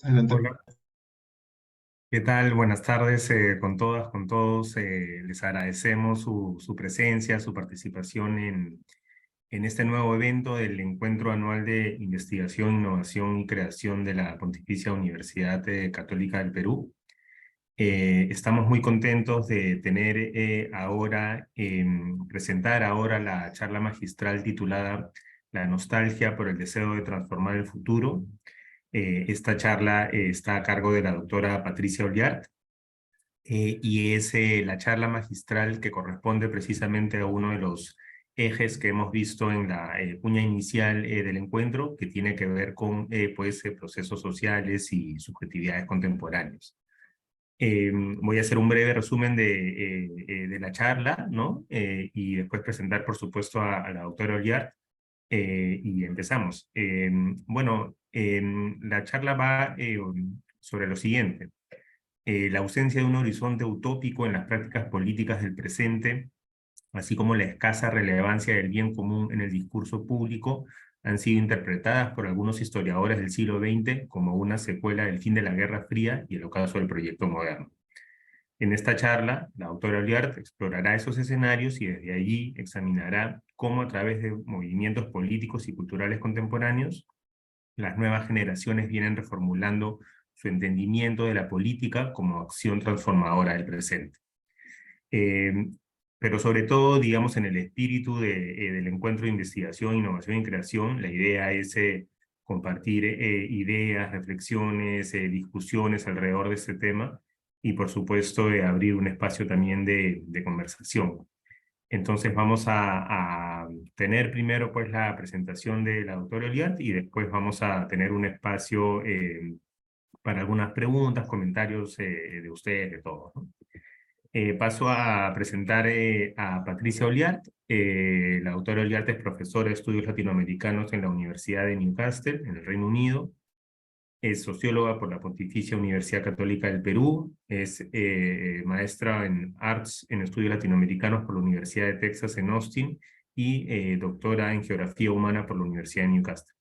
Adelante. Hola, ¿qué tal? Buenas tardes con todas, con todos. Les agradecemos su presencia, su participación en este nuevo evento del Encuentro Anual de Investigación, Innovación y Creación de la Pontificia Universidad Católica del Perú. Estamos muy contentos de tener presentar ahora la charla magistral titulada La nostalgia por el deseo de transformar el futuro. Esta charla está a cargo de la doctora Patricia Olliart y es la charla magistral que corresponde precisamente a uno de los ejes que hemos visto en la cuña inicial del encuentro, que tiene que ver con procesos sociales y subjetividades contemporáneas. Voy a hacer un breve resumen de la charla, ¿no? Y después presentar, por supuesto, a la doctora Olliart y empezamos. La charla va sobre lo siguiente. La ausencia de un horizonte utópico en las prácticas políticas del presente, así como la escasa relevancia del bien común en el discurso público, han sido interpretadas por algunos historiadores del siglo XX como una secuela del fin de la Guerra Fría y el ocaso del proyecto moderno. En esta charla, la autora Oliart explorará esos escenarios y desde allí examinará cómo a través de movimientos políticos y culturales contemporáneos, las nuevas generaciones vienen reformulando su entendimiento de la política como acción transformadora del presente. Eh, pero sobre todo, digamos, en el espíritu del encuentro de investigación, innovación y creación, la idea es compartir ideas, reflexiones, discusiones alrededor de este tema y, por supuesto, abrir un espacio también de conversación. Entonces vamos a tener primero pues la presentación de la doctora Oliant y después vamos a tener un espacio para algunas preguntas, comentarios de ustedes, de todos, ¿no? Paso a presentar a Patricia Olliart. La doctora Olliart es profesora de estudios latinoamericanos en la Universidad de Newcastle, en el Reino Unido. Es socióloga por la Pontificia Universidad Católica del Perú. Es maestra en Arts en Estudios Latinoamericanos por la Universidad de Texas en Austin y doctora en Geografía Humana por la Universidad de Newcastle.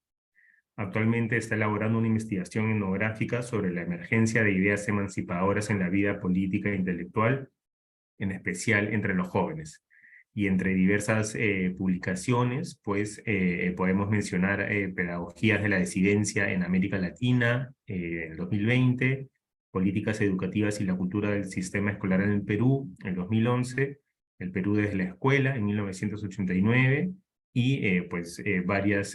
Actualmente está elaborando una investigación etnográfica sobre la emergencia de ideas emancipadoras en la vida política e intelectual, en especial entre los jóvenes. Y entre diversas publicaciones, pues podemos mencionar Pedagogías de la Disidencia en América Latina, en 2020, Políticas Educativas y la Cultura del Sistema Escolar en el Perú, en 2011, El Perú desde la Escuela, en 1989, y varias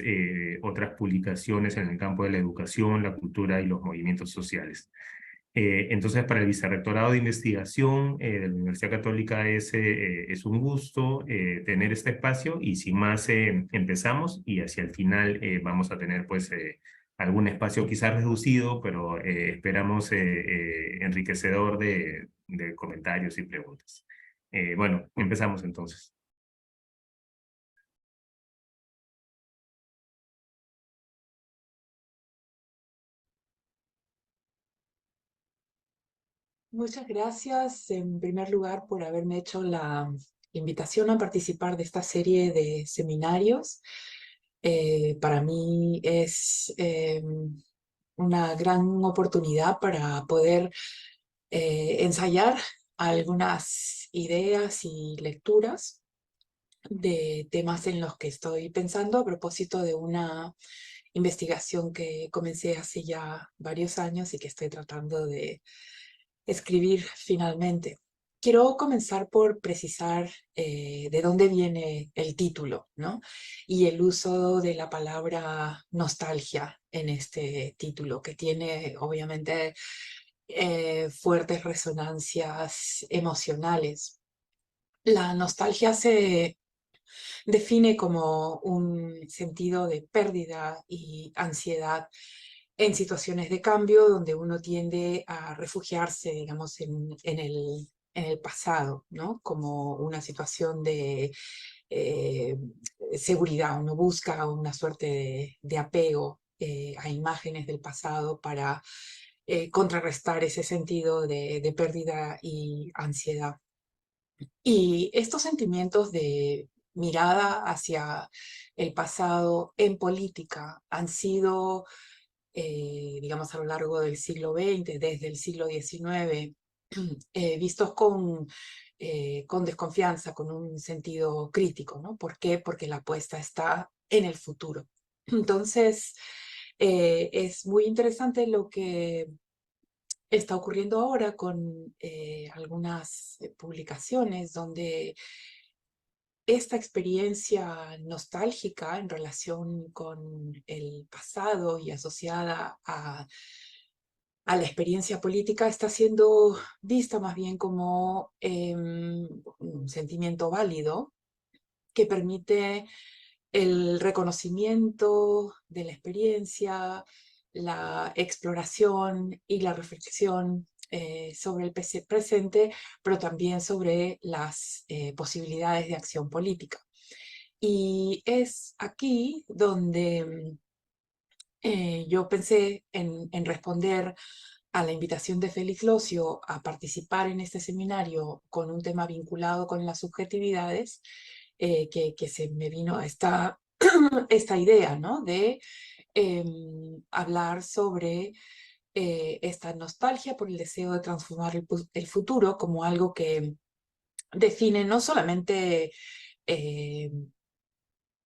otras publicaciones en el campo de la educación, la cultura y los movimientos sociales. Entonces, para el Vicerrectorado de Investigación de la Universidad Católica es un gusto tener este espacio y sin más empezamos y hacia el final vamos a tener pues algún espacio quizás reducido, pero esperamos enriquecedor de comentarios y preguntas. Bueno, empezamos entonces. Muchas gracias en primer lugar por haberme hecho la invitación a participar de esta serie de seminarios. Para mí es una gran oportunidad para poder ensayar algunas ideas y lecturas de temas en los que estoy pensando a propósito de una investigación que comencé hace ya varios años y que estoy tratando de escribir finalmente. Quiero comenzar por precisar de dónde viene el título, ¿no? Y el uso de la palabra nostalgia en este título, que tiene obviamente fuertes resonancias emocionales. La nostalgia se define como un sentido de pérdida y ansiedad en situaciones de cambio donde uno tiende a refugiarse, digamos, en el pasado, ¿no? Como una situación de eh, seguridad. Uno busca una suerte de apego a imágenes del pasado para contrarrestar ese sentido de pérdida y ansiedad. Y estos sentimientos de mirada hacia el pasado en política han sido digamos, a lo largo del siglo XX, desde el siglo XIX, vistos con desconfianza, con un sentido crítico, ¿no? ¿Por qué? Porque la apuesta está en el futuro. Entonces, es muy interesante lo que está ocurriendo ahora con algunas publicaciones donde esta experiencia nostálgica en relación con el pasado y asociada a la experiencia política está siendo vista más bien como un sentimiento válido que permite el reconocimiento de la experiencia, la exploración y la reflexión sobre el presente, pero también sobre las posibilidades de acción política. Y es aquí donde yo pensé en responder a la invitación de Félix Locio a participar en este seminario con un tema vinculado con las subjetividades, que se me vino esta idea, ¿no? De hablar sobre esta nostalgia por el deseo de transformar el futuro como algo que define no solamente eh,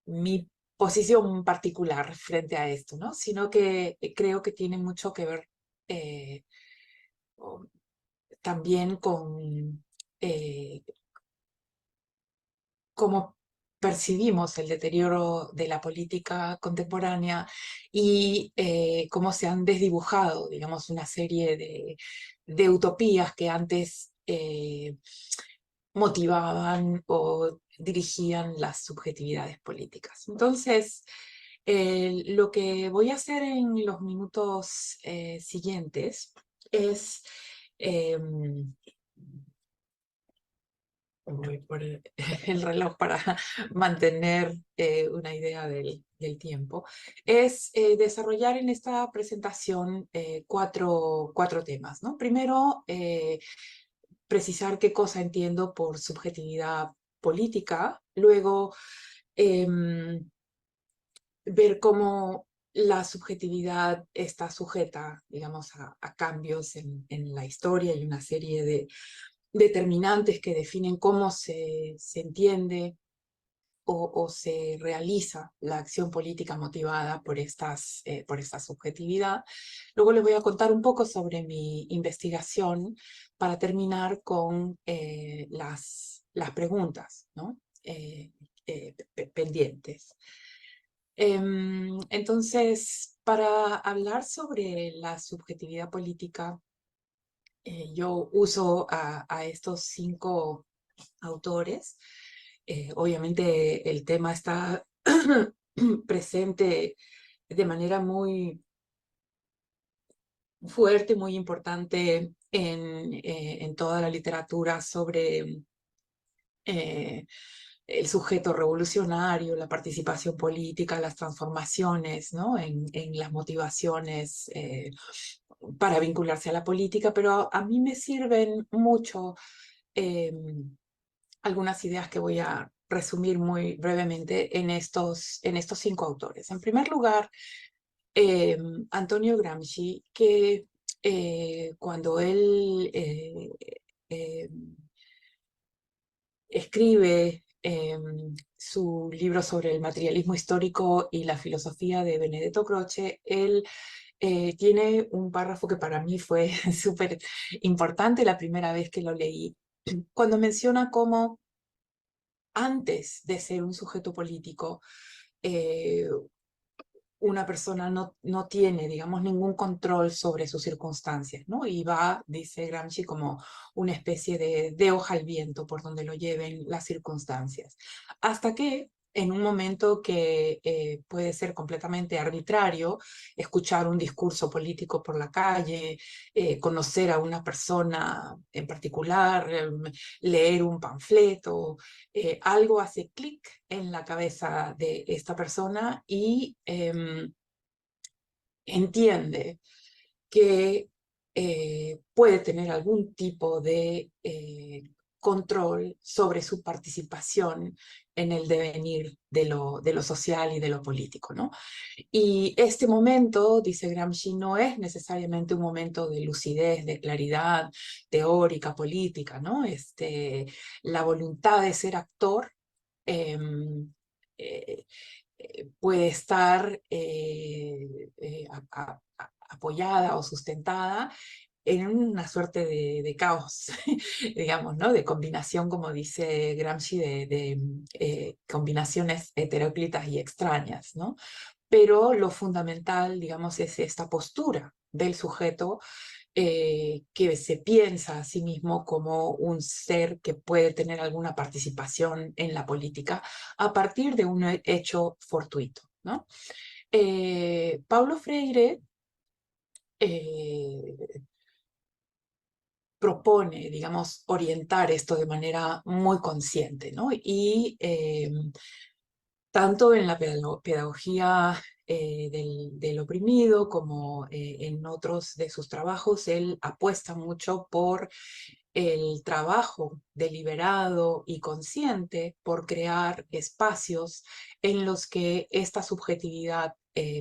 mi posición particular frente a esto, ¿no? Sino que creo que tiene mucho que ver eh, también con eh, cómo percibimos el deterioro de la política contemporánea y cómo se han desdibujado, digamos, una serie de utopías que antes motivaban o dirigían las subjetividades políticas. Entonces, lo que voy a hacer en los minutos siguientes es voy por el reloj para mantener una idea del tiempo, es desarrollar en esta presentación cuatro temas, ¿no? Primero, precisar qué cosa entiendo por subjetividad política, luego ver cómo la subjetividad está sujeta, digamos, a cambios en la historia y una serie de determinantes que definen cómo se entiende o se realiza la acción política motivada por esta subjetividad. Luego les voy a contar un poco sobre mi investigación para terminar con las preguntas, ¿no? Pendientes. Entonces, para hablar sobre la subjetividad política, yo uso a estos 5 autores. Obviamente el tema está presente de manera muy fuerte, muy importante en toda la literatura sobre el sujeto revolucionario, la participación política, las transformaciones, ¿no? en las motivaciones para vincularse a la política, pero a mí me sirven mucho eh, algunas ideas que voy a resumir muy brevemente en estos 5 autores. En primer lugar, Antonio Gramsci, que cuando él eh, escribe su libro sobre el materialismo histórico y la filosofía de Benedetto Croce, él tiene un párrafo que para mí fue súper importante la primera vez que lo leí, cuando menciona cómo antes de ser un sujeto político, eh, una persona no tiene, digamos, ningún control sobre sus circunstancias, ¿no? Y va, dice Gramsci, como una especie de hoja al viento por donde lo lleven las circunstancias. Hasta que en un momento que puede ser completamente arbitrario, escuchar un discurso político por la calle, conocer a una persona en particular, leer un panfleto, algo hace clic en la cabeza de esta persona y entiende que puede tener algún tipo de control sobre su participación en el devenir de lo social y de lo político, ¿no? Y este momento, dice Gramsci, no es necesariamente un momento de lucidez, de claridad teórica, política, ¿no? La voluntad de ser actor em, eh, puede estar apoyada o sustentada en una suerte de caos, digamos, ¿no? De combinación, como dice Gramsci, de combinaciones heteróclitas y extrañas, ¿no? Pero lo fundamental, digamos, es esta postura del sujeto que se piensa a sí mismo como un ser que puede tener alguna participación en la política a partir de un hecho fortuito, ¿no? Paulo Freire eh, propone, digamos, orientar esto de manera muy consciente, ¿no? Y tanto en la pedagogía del oprimido como en otros de sus trabajos, él apuesta mucho por el trabajo deliberado y consciente por crear espacios en los que esta subjetividad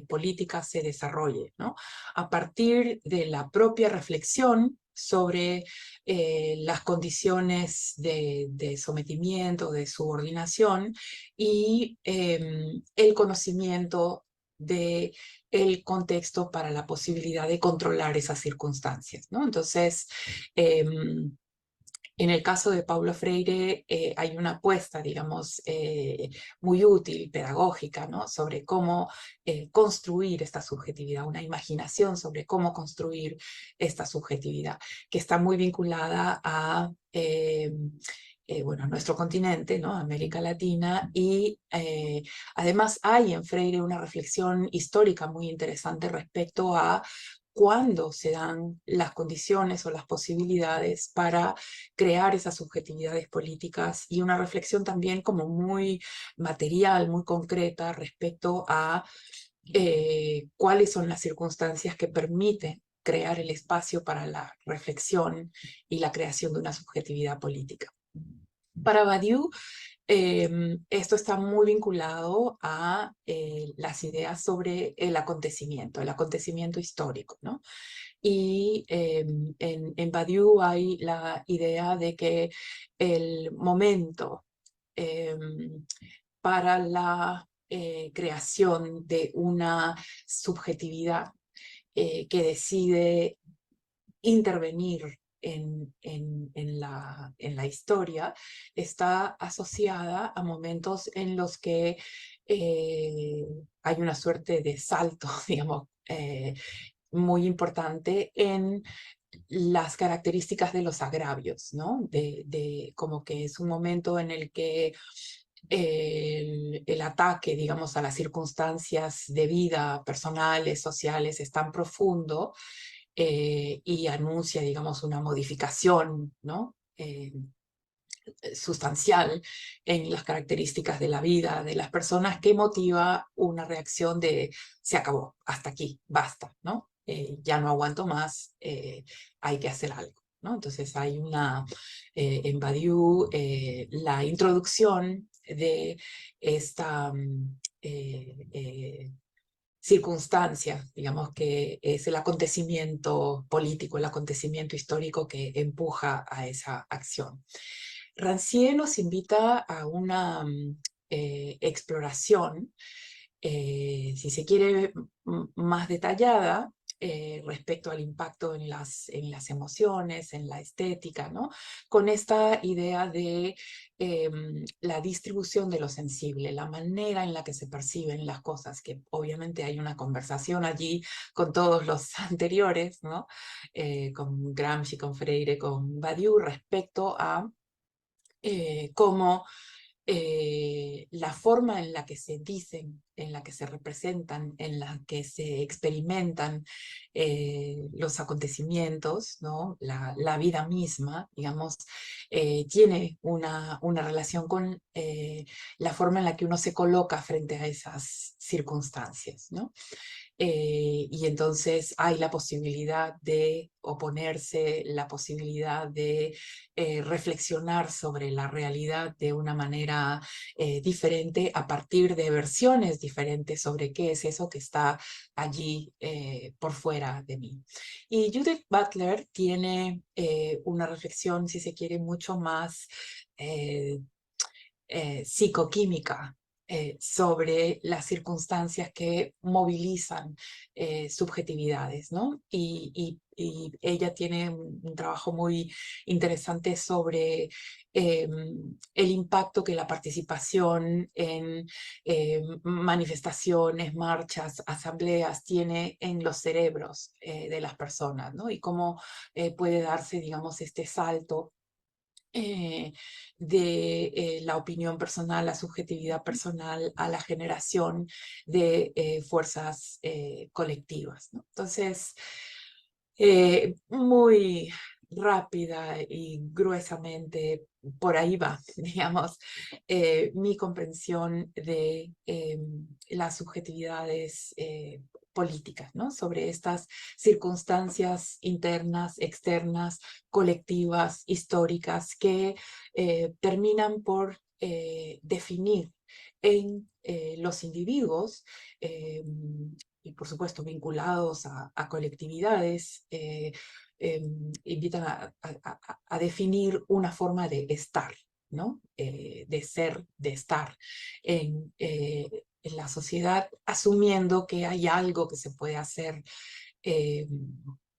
política se desarrolle, ¿no? A partir de la propia reflexión sobre las condiciones de sometimiento, de subordinación y el conocimiento de el contexto para la posibilidad de controlar esas circunstancias, ¿no? Entonces, en el caso de Paulo Freire hay una apuesta, digamos, muy útil, pedagógica, ¿no? Sobre cómo construir esta subjetividad, una imaginación sobre cómo construir esta subjetividad, que está muy vinculada a bueno, nuestro continente, ¿no? América Latina, y además hay en Freire una reflexión histórica muy interesante respecto a cuándo se dan las condiciones o las posibilidades para crear esas subjetividades políticas y una reflexión también como muy material, muy concreta respecto a cuáles son las circunstancias que permiten crear el espacio para la reflexión y la creación de una subjetividad política. Para Badiou, esto está muy vinculado a las ideas sobre el acontecimiento histórico, ¿no? Y en Badiou hay la idea de que el momento eh, para la creación de una subjetividad que decide intervenir en la historia está asociada a momentos en los que hay una suerte de salto, digamos, muy importante en las características de los agravios, ¿no? Como que es un momento en el que el ataque, digamos, a las circunstancias de vida personales, sociales, es tan profundo y anuncia, digamos, una modificación, ¿no? Sustancial en las características de la vida de las personas que motiva una reacción de se acabó, hasta aquí, basta, ¿no? Ya no aguanto más, hay que hacer algo, ¿no? Entonces hay en Badiou, la introducción de esta circunstancia, digamos que es el acontecimiento político, el acontecimiento histórico que empuja a esa acción. Rancière nos invita a una exploración, si se quiere, más detallada respecto al impacto en las emociones, en la estética, ¿no? Con esta idea de la distribución de lo sensible, la manera en la que se perciben las cosas, que obviamente hay una conversación allí con todos los anteriores, ¿no? Con Gramsci, con Freire, con Badiou, respecto a cómo la forma en la que se dicen en la que se representan, en la que se experimentan los acontecimientos, ¿no? La vida misma, digamos, tiene una relación con la forma en la que uno se coloca frente a esas circunstancias, ¿no? Y entonces hay la posibilidad de oponerse, la posibilidad de reflexionar sobre la realidad de una manera diferente a partir de versiones diferentes sobre qué es eso que está allí por fuera de mí. Y Judith Butler tiene una reflexión, si se quiere, mucho más eh, psicoquímica sobre las circunstancias que movilizan subjetividades, ¿no? Y ella tiene un trabajo muy interesante sobre el impacto que la participación en manifestaciones, marchas, asambleas tiene en los cerebros de las personas, ¿no? Y cómo puede darse, digamos, este salto eh, de la opinión personal, la subjetividad personal, a la generación de fuerzas colectivas, ¿no? Entonces, muy rápida y gruesamente, por ahí va, digamos, mi comprensión de las subjetividades políticas, ¿no? Sobre estas circunstancias internas, externas, colectivas, históricas, que terminan por definir en los individuos y por supuesto vinculados a colectividades, invitan a definir una forma de estar, ¿no? De ser, de estar en la sociedad, asumiendo que hay algo que se puede hacer eh,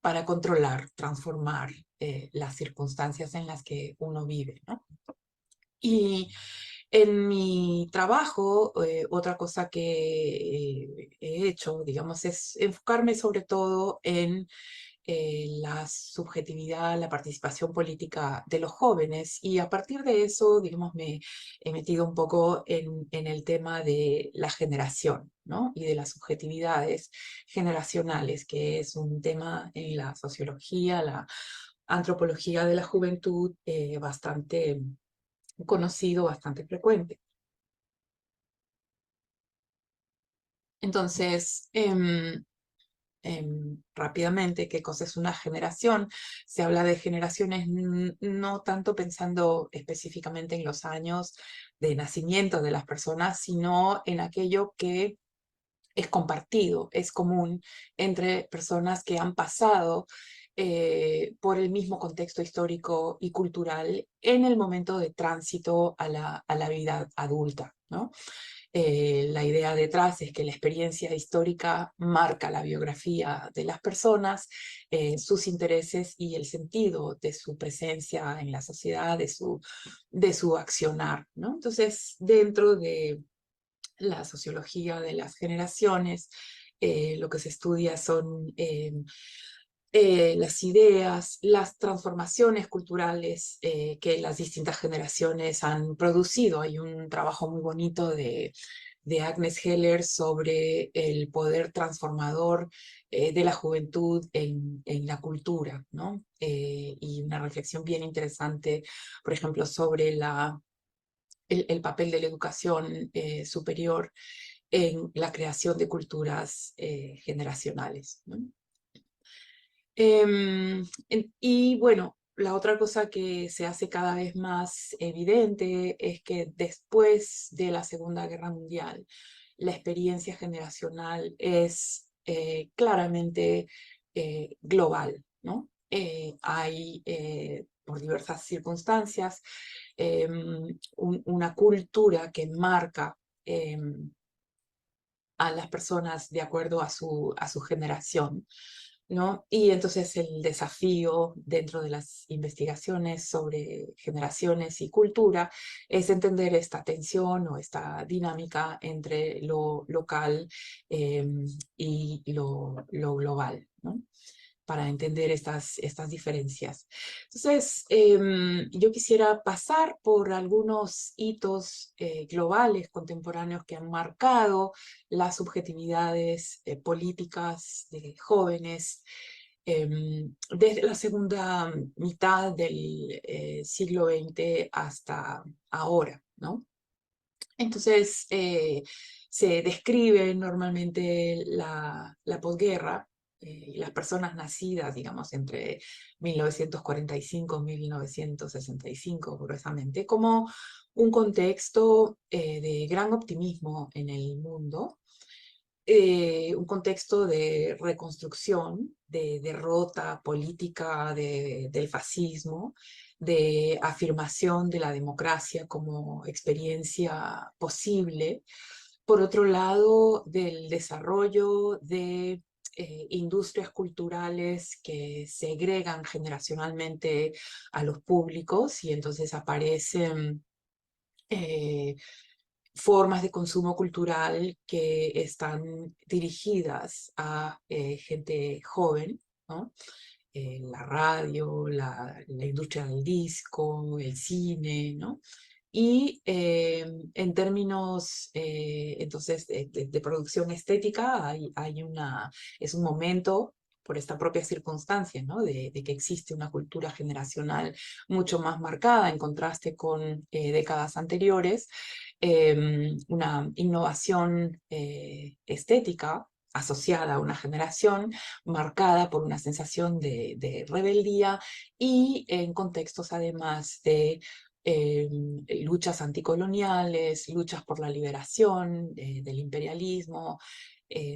para controlar, transformar las circunstancias en las que uno vive, ¿no? Y en mi trabajo, otra cosa que he hecho, digamos, es enfocarme sobre todo en la subjetividad, la participación política de los jóvenes y a partir de eso, digamos, me he metido un poco en el tema de la generación, ¿no? Y de las subjetividades generacionales, que es un tema en la sociología, la antropología de la juventud bastante conocido, bastante frecuente. Entonces, rápidamente, ¿qué cosa es una generación? Se habla de generaciones no tanto pensando específicamente en los años de nacimiento de las personas, sino en aquello que es compartido, es común entre personas que han pasado por el mismo contexto histórico y cultural en el momento de tránsito a la vida adulta, ¿no? La idea detrás es que la experiencia histórica marca la biografía de las personas, sus intereses y el sentido de su presencia en la sociedad, de su accionar, ¿no? Entonces, dentro de la sociología de las generaciones, lo que se estudia son las ideas, las transformaciones culturales que las distintas generaciones han producido. Hay un trabajo muy bonito de Agnes Heller sobre el poder transformador de la juventud en la cultura, ¿no? Y una reflexión bien interesante, por ejemplo, sobre el papel de la educación superior en la creación de culturas generacionales, ¿no? Y bueno, la otra cosa que se hace cada vez más evidente es que después de la Segunda Guerra Mundial, la experiencia generacional es claramente global, ¿no? Hay, por diversas circunstancias, una cultura que marca a las personas de acuerdo a su generación, ¿no? Y entonces el desafío dentro de las investigaciones sobre generaciones y cultura es entender esta tensión o esta dinámica entre lo local y lo global, ¿no? para entender estas diferencias. Entonces, yo quisiera pasar por algunos hitos globales contemporáneos que han marcado las subjetividades políticas de jóvenes desde la segunda mitad del siglo XX hasta ahora, ¿no? Entonces, se describe normalmente la posguerra y las personas nacidas, digamos, entre 1945 y 1965, gruesamente, como un contexto de gran optimismo en el mundo, un contexto de reconstrucción, de derrota política del fascismo, de afirmación de la democracia como experiencia posible. Por otro lado, del desarrollo de industrias culturales que segregan generacionalmente a los públicos y entonces aparecen eh, formas de consumo cultural que están dirigidas a gente joven, ¿no? La radio, la industria del disco, el cine, ¿no? Y en términos, entonces, de producción estética, es un momento, por esta propia circunstancia, ¿no? De que existe una cultura generacional mucho más marcada en contraste con décadas anteriores, una innovación estética asociada a una generación marcada por una sensación de rebeldía y en contextos además de luchas anticoloniales, luchas por la liberación del imperialismo,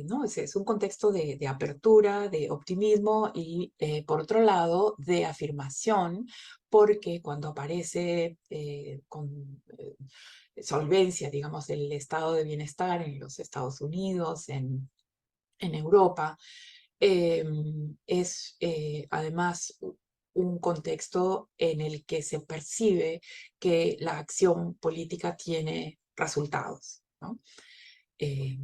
¿no? Es un contexto de apertura, de optimismo y, por otro lado, de afirmación, porque cuando aparece con solvencia, digamos, el estado de bienestar en los Estados Unidos, en Europa, es además un contexto en el que se percibe que la acción política tiene resultados, ¿no? Eh,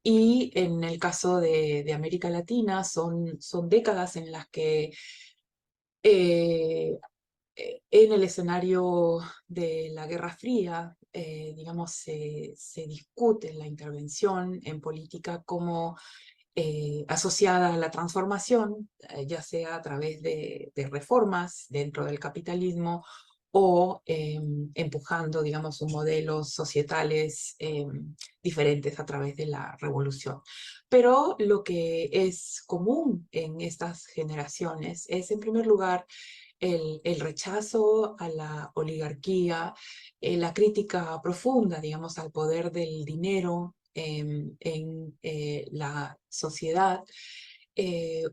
y en el caso de América Latina son décadas en las que eh, en el escenario de la Guerra Fría, digamos, se discute la intervención en política como asociada a la transformación, ya sea a través de reformas dentro del capitalismo o empujando, digamos, modelos societales diferentes a través de la revolución. Pero lo que es común en estas generaciones es, en primer lugar, el rechazo a la oligarquía, la crítica profunda, digamos, al poder del dinero en la sociedad,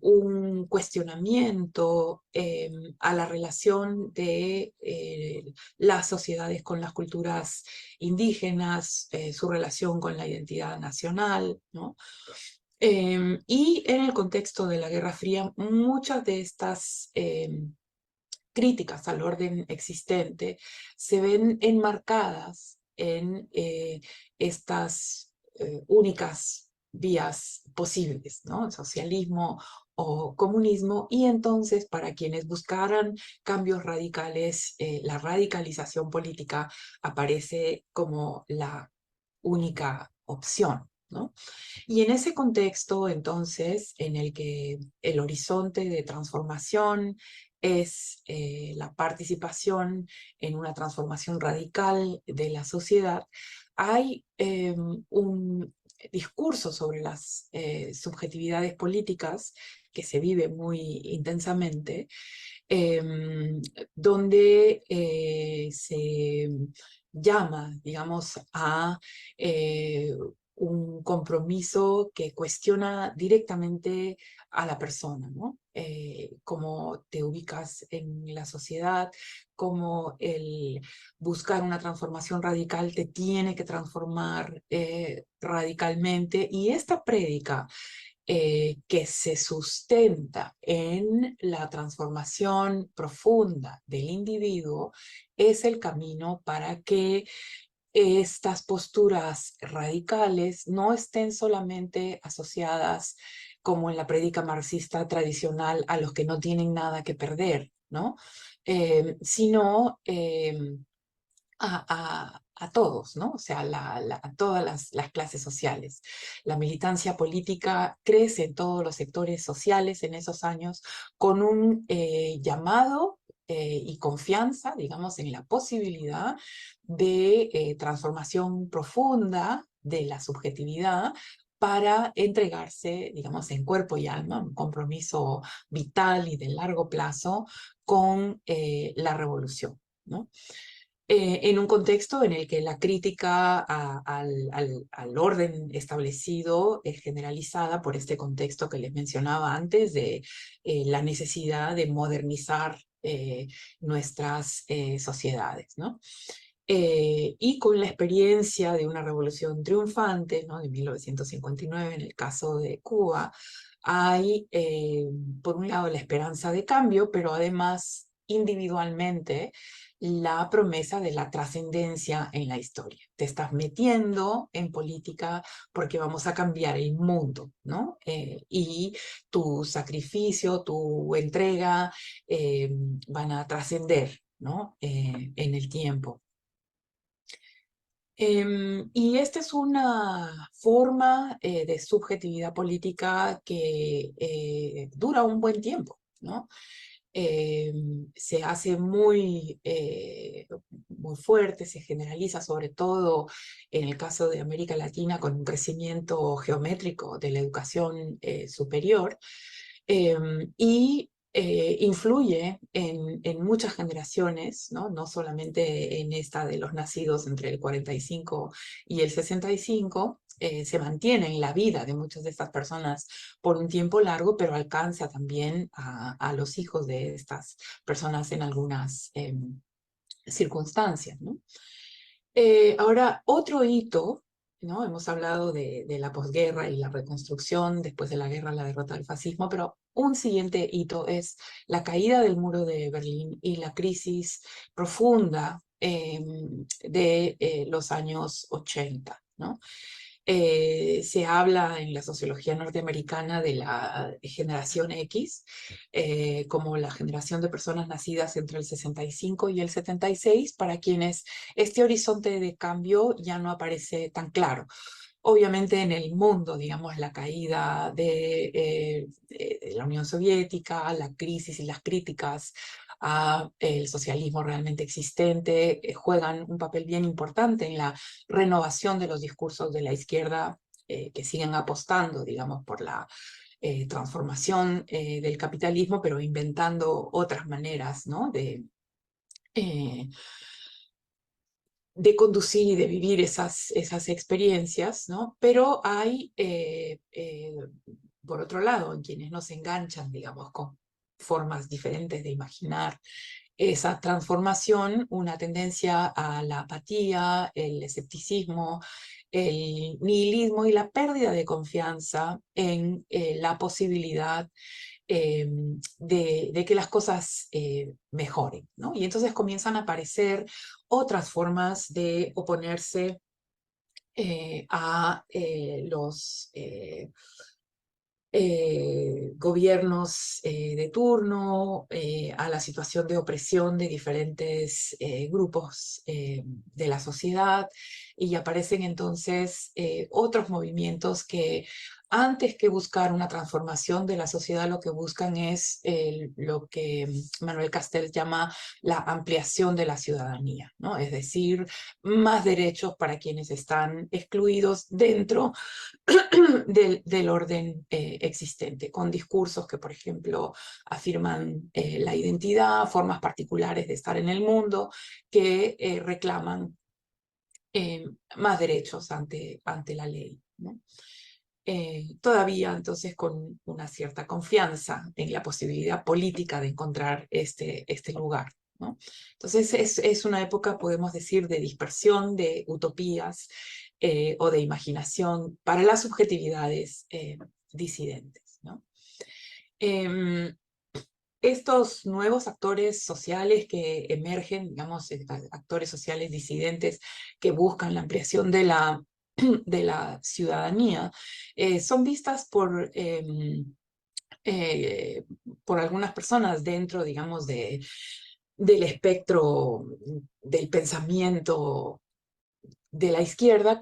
un cuestionamiento a la relación de las sociedades con las culturas indígenas, su relación con la identidad nacional, ¿no? Y en el contexto de la Guerra Fría, muchas de estas críticas al orden existente se ven enmarcadas en estas únicas vías posibles, ¿no? Socialismo o comunismo, y entonces para quienes buscaran cambios radicales, la radicalización política aparece como la única opción, ¿no? Y en ese contexto, entonces, en el que el horizonte de transformación es la participación en una transformación radical de la sociedad, hay un discurso sobre las subjetividades políticas que se vive muy intensamente, donde se llama, digamos, a un compromiso que cuestiona directamente a la persona, ¿no? Cómo te ubicas en la sociedad, cómo el buscar una transformación radical te tiene que transformar radicalmente. Y esta prédica que se sustenta en la transformación profunda del individuo es el camino para que estas posturas radicales no estén solamente asociadas como en la prédica marxista tradicional, a los que no tienen nada que perder, ¿no? Sino a todos, ¿no? O sea, a todas las clases sociales. La militancia política crece en todos los sectores sociales en esos años con un llamado y confianza, digamos, en la posibilidad de transformación profunda de la subjetividad para entregarse, digamos, en cuerpo y alma, un compromiso vital y de largo plazo con la revolución, ¿no? En un contexto en el que la crítica al orden establecido es generalizada por este contexto que les mencionaba antes de la necesidad de modernizar nuestras sociedades, ¿no? Y con la experiencia de una revolución triunfante, ¿no? De 1959 en el caso de Cuba, hay, por un lado, la esperanza de cambio, pero además, individualmente, la promesa de la trascendencia en la historia. Te estás metiendo en política porque vamos a cambiar el mundo, ¿no? Y tu sacrificio, tu entrega van a trascender, ¿no? En el tiempo. Y esta es una forma de subjetividad política que dura un buen tiempo, ¿no? Se hace muy fuerte, se generaliza sobre todo en el caso de América Latina con un crecimiento geométrico de la educación superior y influye en muchas generaciones, ¿no? No solamente en esta de los nacidos entre el 45 y el 65, se mantiene en la vida de muchas de estas personas por un tiempo largo, pero alcanza también a los hijos de estas personas en algunas circunstancias, ¿no? Ahora, otro hito, ¿no? Hemos hablado de la posguerra y la reconstrucción después de la guerra, la derrota del fascismo, pero un siguiente hito es la caída del muro de Berlín y la crisis profunda de los años 80, ¿no? Se habla en la sociología norteamericana de la generación X, como la generación de personas nacidas entre el 65 y el 76, para quienes este horizonte de cambio ya no aparece tan claro. Obviamente en el mundo, digamos, la caída de la Unión Soviética, la crisis y las críticas a el socialismo realmente existente juegan un papel bien importante en la renovación de los discursos de la izquierda que siguen apostando, digamos, por la transformación del capitalismo, pero inventando otras maneras, ¿no? Eh, de conducir y de vivir esas experiencias, ¿no? Pero hay, por otro lado, en quienes nos enganchan, digamos, con formas diferentes de imaginar esa transformación, una tendencia a la apatía, el escepticismo, el nihilismo y la pérdida de confianza en la posibilidad de que las cosas mejoren, ¿no? Y entonces comienzan a aparecer otras formas de oponerse a los gobiernos de turno, a la situación de opresión de diferentes grupos de la sociedad, y aparecen entonces otros movimientos que antes que buscar una transformación de la sociedad, lo que buscan es lo que Manuel Castells llama la ampliación de la ciudadanía, ¿no? Es decir, más derechos para quienes están excluidos dentro del orden existente, con discursos que, por ejemplo, afirman la identidad, formas particulares de estar en el mundo, que reclaman más derechos ante la ley, ¿no? Todavía entonces con una cierta confianza en la posibilidad política de encontrar este lugar, ¿no? Entonces es una época, podemos decir, de dispersión, de utopías o de imaginación para las subjetividades disidentes, ¿no? Estos nuevos actores sociales que emergen, digamos, actores sociales disidentes que buscan la ampliación de la de la ciudadanía, son vistas por algunas personas dentro, digamos, del espectro del pensamiento de la izquierda,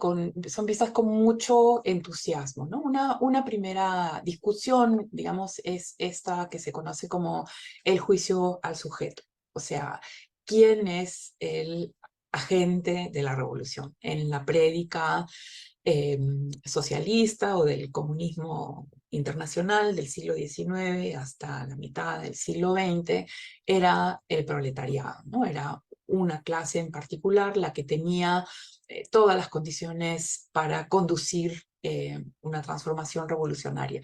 son vistas con mucho entusiasmo, ¿no? Una primera discusión, digamos, es esta que se conoce como el juicio al sujeto. O sea, ¿quién es el agente de la revolución? En la prédica socialista o del comunismo internacional del siglo XIX hasta la mitad del siglo XX, era el proletariado, ¿no? Era una clase en particular la que tenía todas las condiciones para conducir una transformación revolucionaria.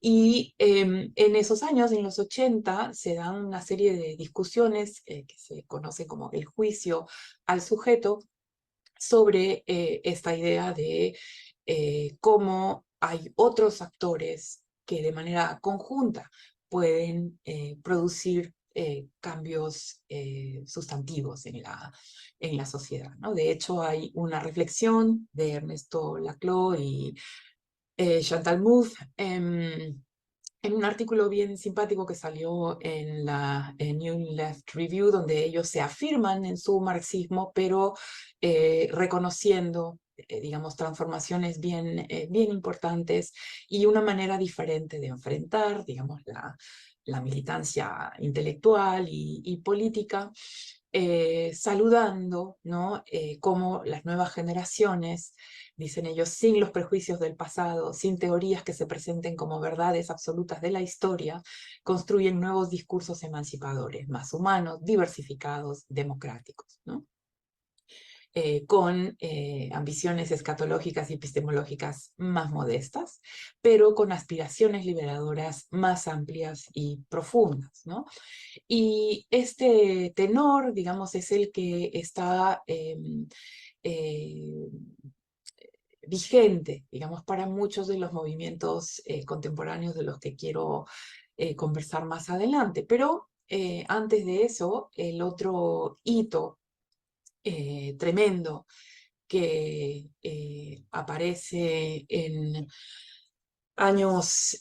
Y en esos años, en los 80, se dan una serie de discusiones que se conoce como el juicio al sujeto sobre esta idea de cómo hay otros actores que de manera conjunta pueden producir cambios sustantivos en la sociedad, ¿no? De hecho, hay una reflexión de Ernesto Laclau y Chantal Mouffe en un artículo bien simpático que salió en la New Left Review, donde ellos se afirman en su marxismo, pero reconociendo, digamos, transformaciones bien importantes y una manera diferente de enfrentar, digamos, la militancia intelectual y política, saludando, ¿no? Cómo las nuevas generaciones, dicen ellos, sin los prejuicios del pasado, sin teorías que se presenten como verdades absolutas de la historia, construyen nuevos discursos emancipadores, más humanos, diversificados, democráticos, ¿no? Con ambiciones escatológicas y epistemológicas más modestas, pero con aspiraciones liberadoras más amplias y profundas, ¿no? Y este tenor, digamos, es el que está eh, vigente, digamos, para muchos de los movimientos contemporáneos de los que quiero conversar más adelante. Pero antes de eso, el otro hito tremendo que aparece en años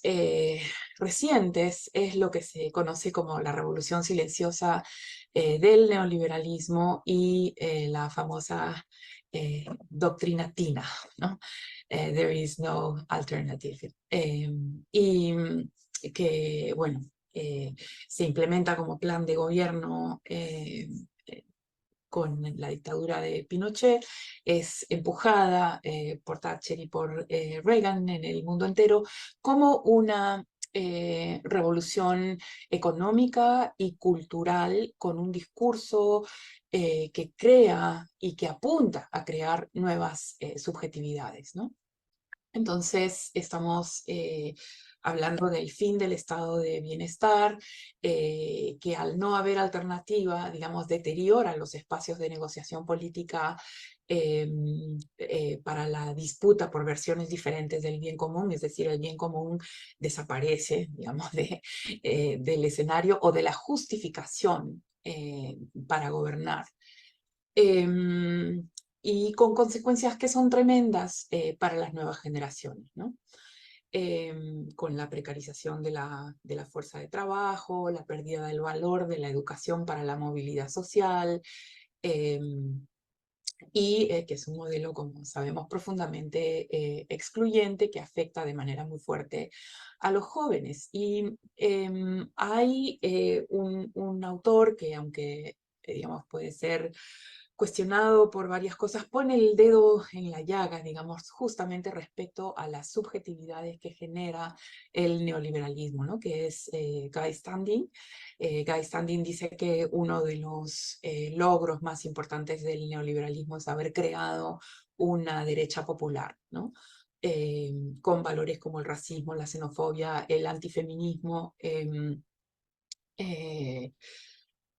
recientes es lo que se conoce como la revolución silenciosa del neoliberalismo y la famosa doctrina Tina, ¿no? There is no alternative. Y que, bueno, se implementa como plan de gobierno con la dictadura de Pinochet, es empujada por Thatcher y por Reagan en el mundo entero como una revolución económica y cultural con un discurso que crea y que apunta a crear nuevas subjetividades, ¿no? Entonces, estamos hablando del fin del estado de bienestar, que al no haber alternativa, digamos, deteriora los espacios de negociación política eh, para la disputa por versiones diferentes del bien común, es decir, el bien común desaparece, digamos, del escenario o de la justificación para gobernar. Y con consecuencias que son tremendas para las nuevas generaciones, ¿no? Con la precarización de la fuerza de trabajo, la pérdida del valor de la educación para la movilidad social, eh, y que es un modelo, como sabemos, profundamente excluyente que afecta de manera muy fuerte a los jóvenes. Y hay un autor que, aunque digamos, puede ser cuestionado por varias cosas, pone el dedo en la llaga, digamos, justamente respecto a las subjetividades que genera el neoliberalismo, ¿no? Que es Guy Standing. Guy Standing dice que uno de los logros más importantes del neoliberalismo es haber creado una derecha popular, ¿no? Con valores como el racismo, la xenofobia, el antifeminismo,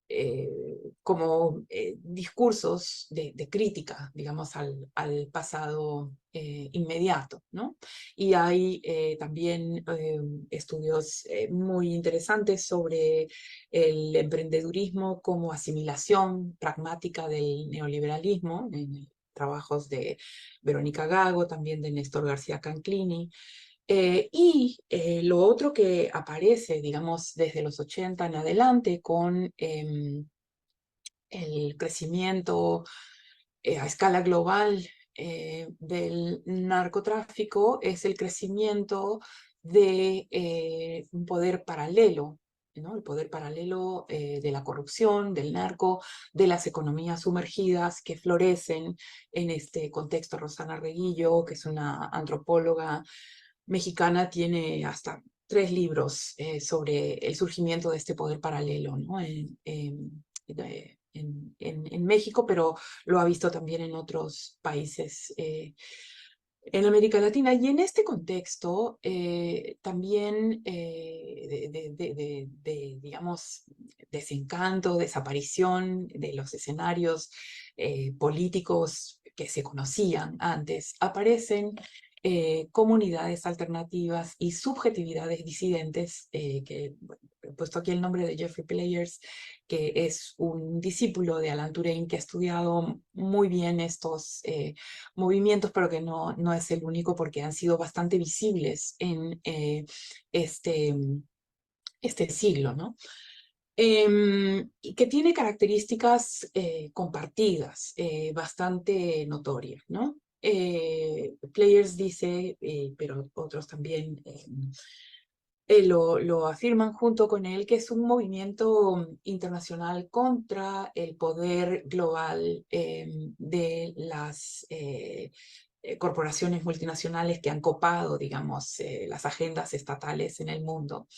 eh, como discursos de crítica, digamos, al pasado inmediato, ¿no? Y hay también estudios muy interesantes sobre el emprendedurismo como asimilación pragmática del neoliberalismo, en el trabajos de Verónica Gago, también de Néstor García Canclini. Lo otro que aparece, digamos, desde los 80 en adelante con el crecimiento a escala global del narcotráfico es el crecimiento de un poder paralelo, ¿no? El poder paralelo de la corrupción, del narco, de las economías sumergidas que florecen en este contexto. Rosana Reguillo, que es una antropóloga mexicana, tiene hasta 3 libros sobre el surgimiento de este poder paralelo, ¿no? En México, pero lo ha visto también en otros países en América Latina. Y en este contexto, también digamos, desencanto, desaparición de los escenarios políticos que se conocían antes, aparecen comunidades alternativas y subjetividades disidentes, que bueno, he puesto aquí el nombre de Jeffrey Players, que es un discípulo de Alan Turing que ha estudiado muy bien estos movimientos, pero que no es el único, porque han sido bastante visibles en este, este siglo, ¿no? Y que tiene características compartidas, bastante notorias, ¿no? Players dice, pero otros también lo afirman junto con él, que es un movimiento internacional contra el poder global de las corporaciones multinacionales que han copado, digamos, las agendas estatales en el mundo.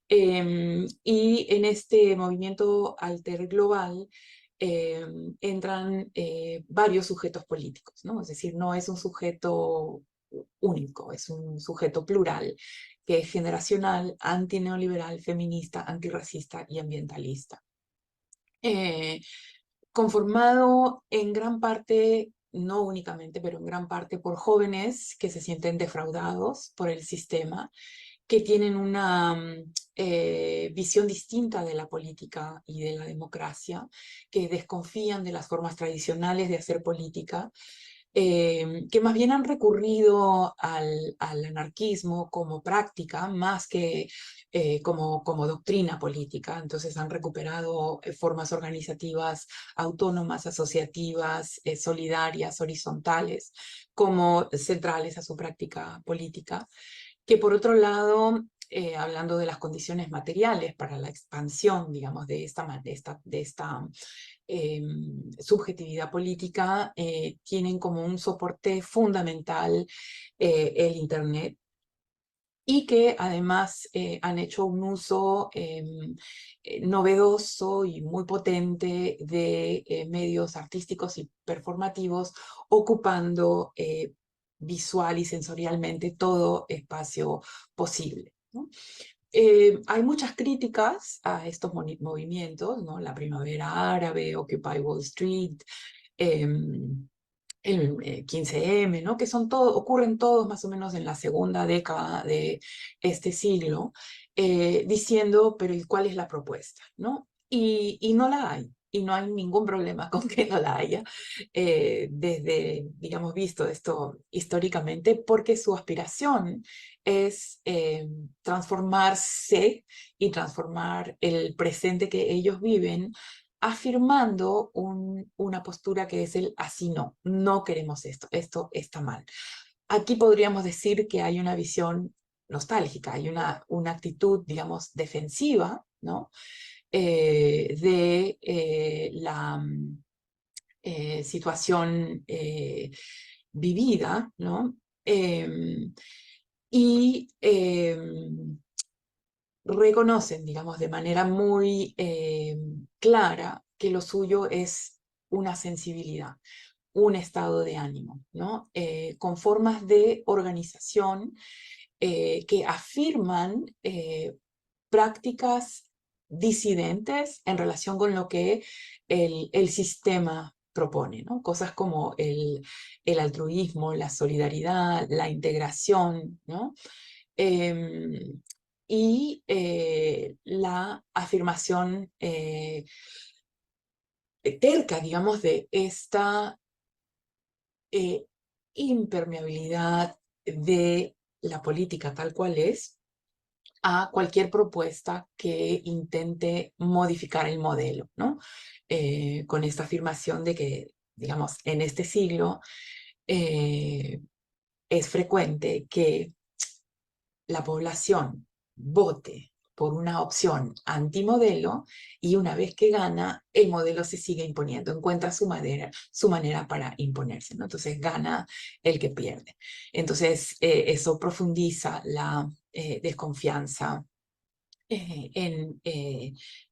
Y en este movimiento alter global entran varios sujetos políticos, ¿no? Es decir, no es un sujeto único, es un sujeto plural, que es generacional, antineoliberal, feminista, antirracista y ambientalista. Conformado en gran parte, no únicamente, pero en gran parte por jóvenes que se sienten defraudados por el sistema, que tienen una visión distinta de la política y de la democracia, que desconfían de las formas tradicionales de hacer política, que más bien han recurrido al anarquismo como práctica más que como doctrina política. Entonces han recuperado formas organizativas autónomas, asociativas, solidarias, horizontales, como centrales a su práctica política, que por otro lado, hablando de las condiciones materiales para la expansión, digamos, de esta subjetividad política, tienen como un soporte fundamental el Internet, y que además han hecho un uso novedoso y muy potente de medios artísticos y performativos, ocupando visual y sensorialmente todo espacio posible, ¿no? Hay muchas críticas a estos movimientos, ¿no? La Primavera Árabe, Occupy Wall Street, el 15M, ¿no? Que ocurren todos más o menos en la segunda década de este siglo, diciendo, pero ¿y cuál es la propuesta? ¿No? Y no la hay. Y no hay ningún problema con que no la haya, desde, digamos, visto esto históricamente, porque su aspiración es transformarse y transformar el presente que ellos viven, afirmando una postura que es el así no queremos esto, esto está mal. Aquí podríamos decir que hay una visión nostálgica, hay una actitud, digamos, defensiva, ¿no? De la situación vivida, ¿no? Y reconocen, digamos, de manera muy clara que lo suyo es una sensibilidad, un estado de ánimo, ¿no? Con formas de organización que afirman prácticas disidentes en relación con lo que el sistema propone, ¿no? Cosas como el altruismo, la solidaridad, la integración, ¿no? Y la afirmación terca, digamos, de esta eh, impermeabilidad de la política tal cual es a cualquier propuesta que intente modificar el modelo, ¿no? Con esta afirmación de que, digamos, en este siglo eh, es frecuente que la población vote por una opción antimodelo y una vez que gana, el modelo se sigue imponiendo, encuentra su manera para imponerse, ¿no? Entonces gana el que pierde. Entonces eso profundiza la desconfianza en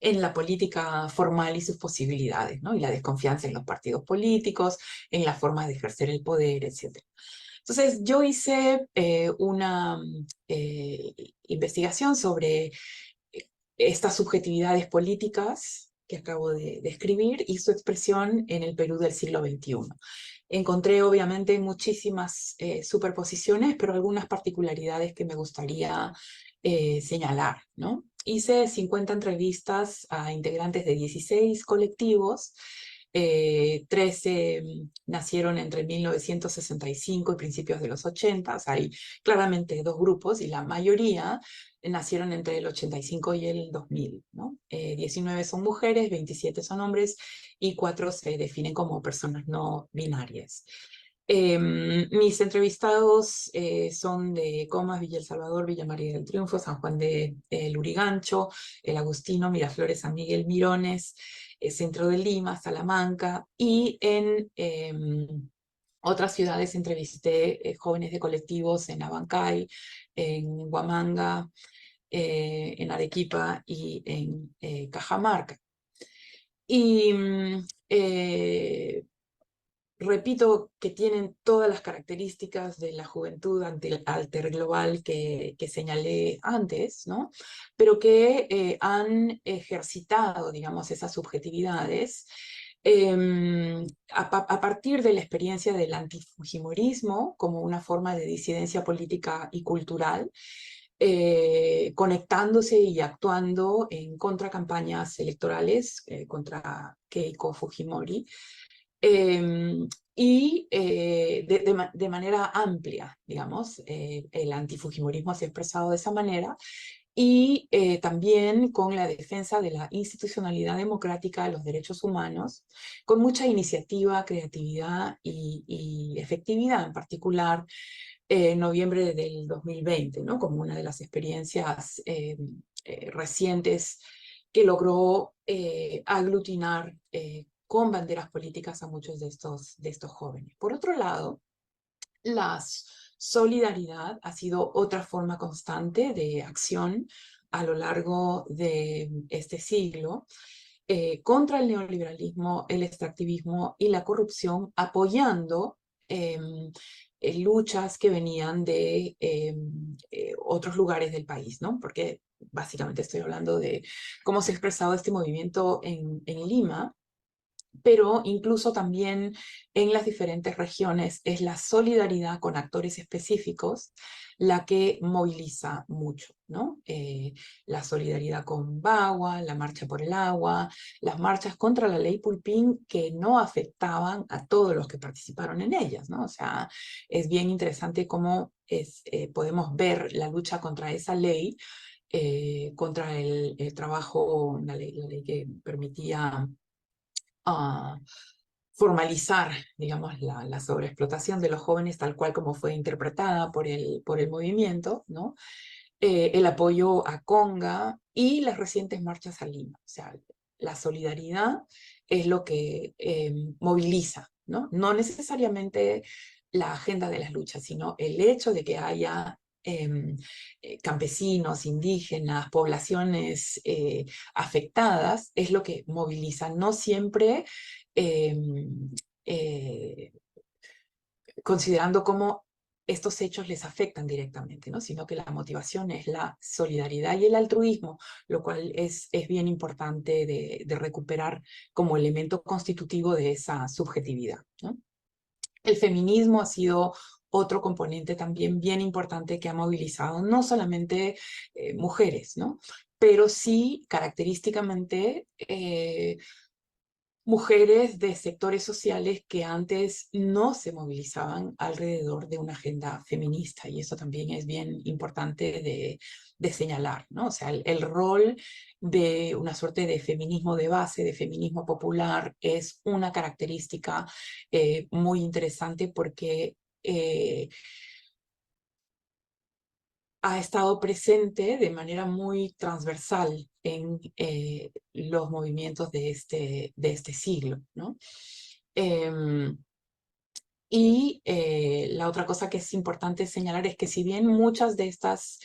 la política formal y sus posibilidades, ¿no? Y la desconfianza en los partidos políticos, en las formas de ejercer el poder, etc. Entonces, yo hice una investigación sobre estas subjetividades políticas que acabo de describir y su expresión en el Perú del siglo XXI. Encontré obviamente muchísimas superposiciones, pero algunas particularidades que me gustaría señalar, ¿no? Hice 50 entrevistas a integrantes de 16 colectivos, 13 nacieron entre 1965 y principios de los 80, hay claramente dos grupos y la mayoría nacieron entre el 85 y el 2000, ¿no? 19 son mujeres, 27 son hombres y 4 se definen como personas no binarias. Mis entrevistados son de Comas, Villa El Salvador, Villa María del Triunfo, San Juan de Lurigancho, El Agustino, Miraflores, San Miguel, Mirones, centro de Lima, Salamanca, y en otras ciudades entrevisté jóvenes de colectivos en Abancay, en Huamanga, en Arequipa y en Cajamarca. Y repito que tienen todas las características de la juventud alter global que señalé antes, ¿no? Pero que han ejercitado, digamos, esas subjetividades a partir de la experiencia del antifujimorismo como una forma de disidencia política y cultural, conectándose y actuando en contracampañas electorales contra Keiko Fujimori, y de manera amplia, digamos, el antifujimorismo se ha expresado de esa manera, y también con la defensa de la institucionalidad democrática de los derechos humanos, con mucha iniciativa, creatividad y efectividad, en particular en noviembre del 2020, ¿no? Como una de las experiencias recientes que logró aglutinar con banderas políticas a muchos de estos jóvenes. Por otro lado, la solidaridad ha sido otra forma constante de acción a lo largo de este siglo contra el neoliberalismo, el extractivismo y la corrupción, apoyando luchas que venían de otros lugares del país, ¿no? Porque básicamente estoy hablando de cómo se ha expresado este movimiento en Lima, pero incluso también en las diferentes regiones es la solidaridad con actores específicos la que moviliza mucho, ¿no? La solidaridad con Bagua, la marcha por el agua, las marchas contra la ley Pulpín que no afectaban a todos los que participaron en ellas, ¿no? O sea, es bien interesante cómo podemos ver la lucha contra esa ley, contra el trabajo, la ley que permitía formalizar, digamos, la sobreexplotación de los jóvenes tal cual como fue interpretada por el movimiento, ¿no? El apoyo a Conga y las recientes marchas a Lima. O sea, la solidaridad es lo que moviliza, ¿no? No necesariamente la agenda de las luchas, sino el hecho de que haya campesinos, indígenas, poblaciones afectadas, es lo que moviliza. No siempre eh, eh, considerando cómo estos hechos les afectan directamente, ¿no? Sino que la motivación es la solidaridad y el altruismo, lo cual es bien importante de recuperar como elemento constitutivo de esa subjetividad, ¿no? El feminismo ha sido otro componente también bien importante que ha movilizado no solamente mujeres, ¿no? Pero sí característicamente mujeres de sectores sociales que antes no se movilizaban alrededor de una agenda feminista, y eso también es bien importante de señalar, ¿no? O sea, el rol de una suerte de feminismo de base, de feminismo popular, es una característica muy interesante porque ha estado presente de manera muy transversal en los movimientos de este siglo, ¿no? Em, la otra cosa que es importante señalar es que si bien muchas de estas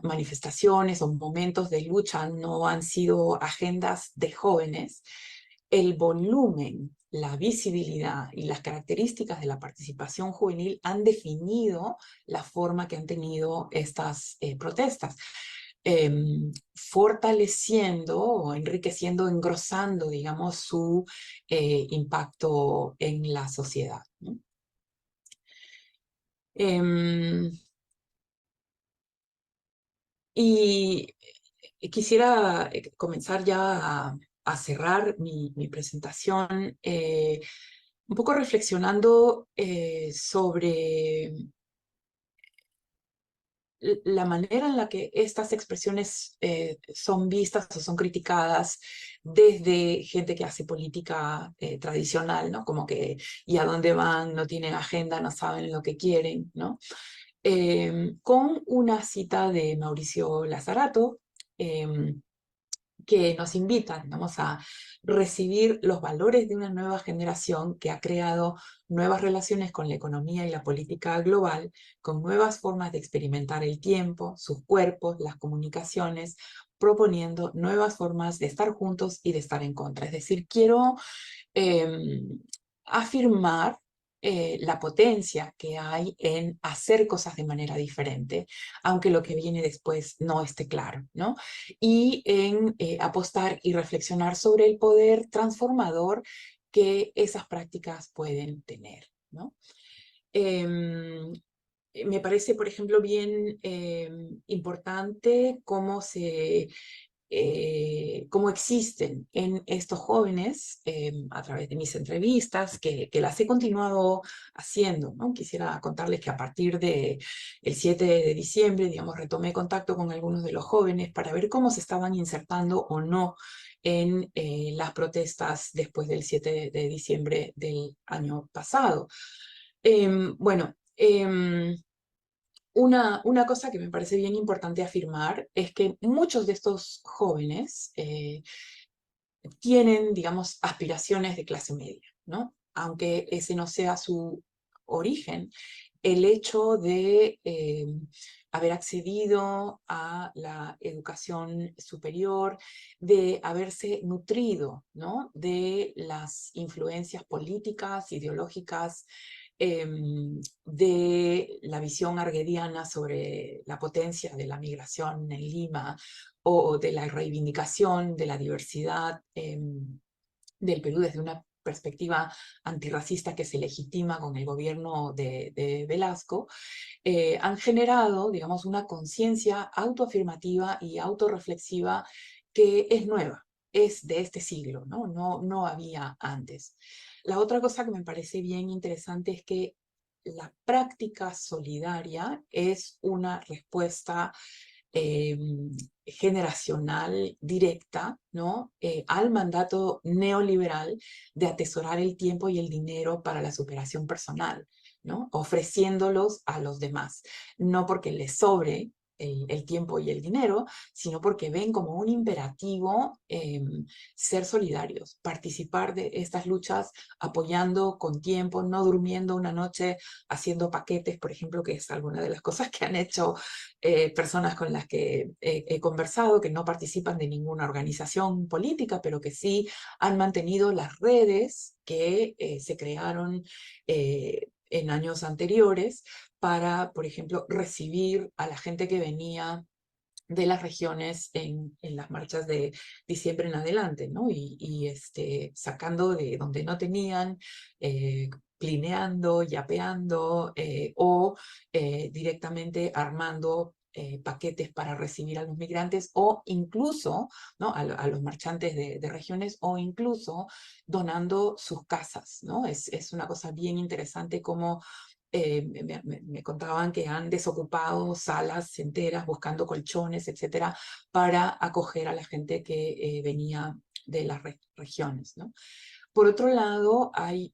manifestaciones o momentos de lucha no han sido agendas de jóvenes, el volumen, la visibilidad y las características de la participación juvenil han definido la forma que han tenido estas protestas, fortaleciendo o enriqueciendo, engrosando, digamos, su impacto en la sociedad, ¿no? Em, y quisiera comenzar ya a cerrar mi presentación, un poco reflexionando sobre la manera en la que estas expresiones son vistas o son criticadas desde gente que hace política tradicional, ¿no? Como que, ¿y a dónde van? No tienen agenda, no saben lo que quieren, ¿no? Con una cita de Mauricio Lazarato, que nos invitan, vamos a recibir los valores de una nueva generación que ha creado nuevas relaciones con la economía y la política global, con nuevas formas de experimentar el tiempo, sus cuerpos, las comunicaciones, proponiendo nuevas formas de estar juntos y de estar en contra. Es decir, quiero eh, afirmar la potencia que hay en hacer cosas de manera diferente, aunque lo que viene después no esté claro, ¿no? Y en apostar y reflexionar sobre el poder transformador que esas prácticas pueden tener, ¿no? Me parece, por ejemplo, bien importante cómo existen en estos jóvenes a través de mis entrevistas, que las he continuado haciendo, ¿no? Quisiera contarles que a partir del 7 de diciembre, digamos, retomé contacto con algunos de los jóvenes para ver cómo se estaban insertando o no en las protestas después del 7 de diciembre del año pasado. Bueno, una cosa que me parece bien importante afirmar es que muchos de estos jóvenes tienen, digamos, aspiraciones de clase media, ¿no? Aunque ese no sea su origen, el hecho de haber accedido a la educación superior, de haberse nutrido, ¿no? De las influencias políticas, ideológicas, de la visión arguediana sobre la potencia de la migración en Lima o de la reivindicación de la diversidad del Perú desde una perspectiva antirracista que se legitima con el gobierno de Velasco, han generado, digamos, una conciencia autoafirmativa y autorreflexiva que es nueva, es de este siglo, ¿no? No había antes. La otra cosa que me parece bien interesante es que la práctica solidaria es una respuesta eh, generacional directa, ¿no? Al mandato neoliberal de atesorar el tiempo y el dinero para la superación personal, ¿no? Ofreciéndolos a los demás, no porque les sobre el tiempo y el dinero, sino porque ven como un imperativo ser solidarios, participar de estas luchas apoyando con tiempo, no durmiendo una noche haciendo paquetes, por ejemplo, que es alguna de las cosas que han hecho personas con las que he conversado, que no participan de ninguna organización política, pero que sí han mantenido las redes que se crearon en años anteriores para, por ejemplo, recibir a la gente que venía de las regiones en las marchas de diciembre en adelante, ¿no? Sacando de donde no tenían, plineando, yapeando o directamente armando paquetes para recibir a los migrantes, o incluso, ¿no?, a los marchantes de regiones, o incluso donando sus casas, ¿no? Es una cosa bien interesante como me contaban que han desocupado salas enteras buscando colchones, etcétera, para acoger a la gente que venía de las regiones, ¿no? Por otro lado, hay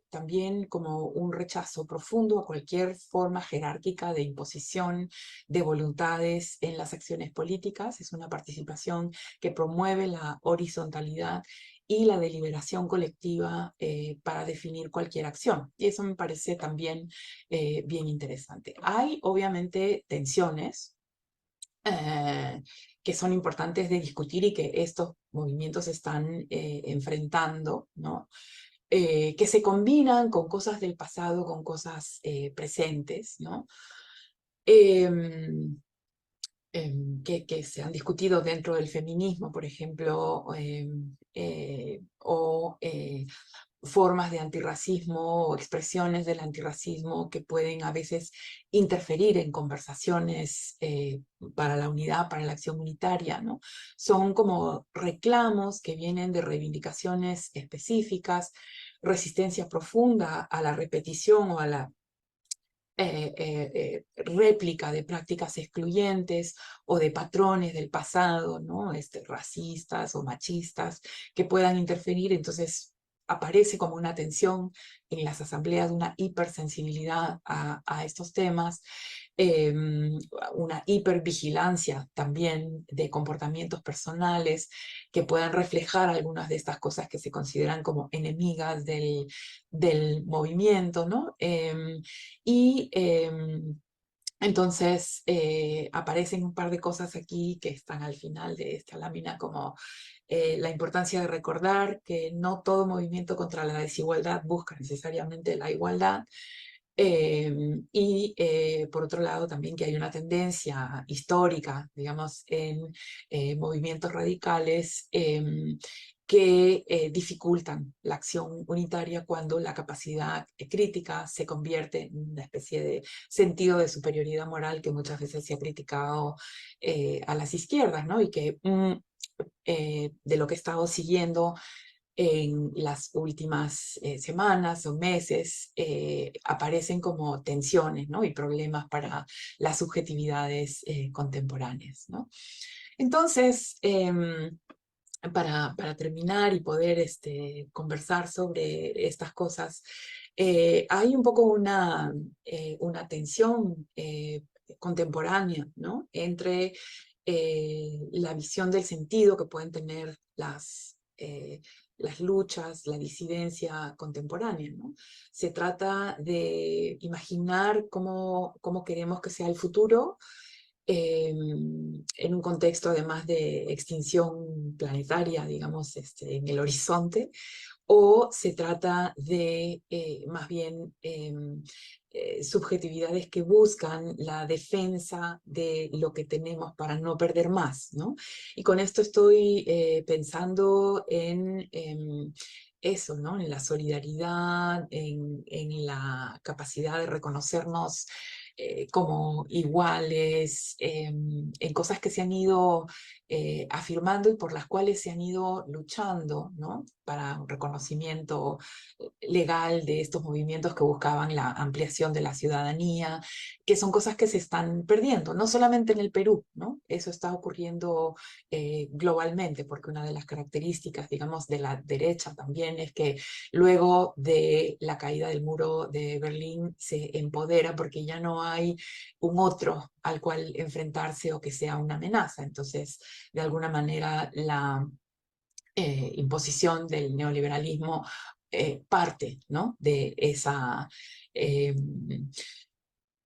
también como un rechazo profundo a cualquier forma jerárquica de imposición de voluntades en las acciones políticas. Es una participación que promueve la horizontalidad y la deliberación colectiva para definir cualquier acción. Y eso me parece también bien interesante. Hay obviamente tensiones que son importantes de discutir y que estos movimientos están enfrentando, ¿no? Que se combinan con cosas del pasado, con cosas presentes, ¿no? Que se han discutido dentro del feminismo, por ejemplo, o formas de antirracismo o expresiones del antirracismo que pueden a veces interferir en conversaciones para la unidad, para la acción unitaria, ¿no? Son como reclamos que vienen de reivindicaciones específicas, resistencia profunda a la repetición o a la réplica de prácticas excluyentes o de patrones del pasado, ¿no? Racistas o machistas que puedan interferir. Entonces aparece como una tensión en las asambleas, una hipersensibilidad a estos temas, una hipervigilancia también de comportamientos personales que puedan reflejar algunas de estas cosas que se consideran como enemigas del movimiento, ¿no? Y entonces aparecen un par de cosas aquí que están al final de esta lámina, como la importancia de recordar que no todo movimiento contra la desigualdad busca necesariamente la igualdad. Y por otro lado también que hay una tendencia histórica, digamos, en movimientos radicales que dificultan la acción unitaria cuando la capacidad crítica se convierte en una especie de sentido de superioridad moral que muchas veces se ha criticado a las izquierdas, ¿no? Y que de lo que he estado siguiendo en las últimas semanas o meses aparecen como tensiones, ¿no?, y problemas para las subjetividades contemporáneas, ¿no? Entonces, para terminar y poder conversar sobre estas cosas, hay un poco una tensión contemporánea, ¿no?, entre la visión del sentido que pueden tener las luchas, la disidencia contemporánea, ¿no? Se trata de imaginar cómo queremos que sea el futuro en un contexto además de extinción planetaria, digamos, en el horizonte, o se trata de más bien subjetividades que buscan la defensa de lo que tenemos para no perder más, ¿no? Y con esto estoy pensando en eso, ¿no? En la solidaridad, en la capacidad de reconocernos como iguales, en cosas que se han ido afirmando y por las cuales se han ido luchando, ¿no?, para un reconocimiento legal de estos movimientos que buscaban la ampliación de la ciudadanía, que son cosas que se están perdiendo, no solamente en el Perú, ¿no? Eso está ocurriendo globalmente, porque una de las características, digamos, de la derecha también es que luego de la caída del muro de Berlín se empodera porque ya no hay un otro al cual enfrentarse o que sea una amenaza. Entonces, de alguna manera, la imposición del neoliberalismo parte, ¿no?, eh,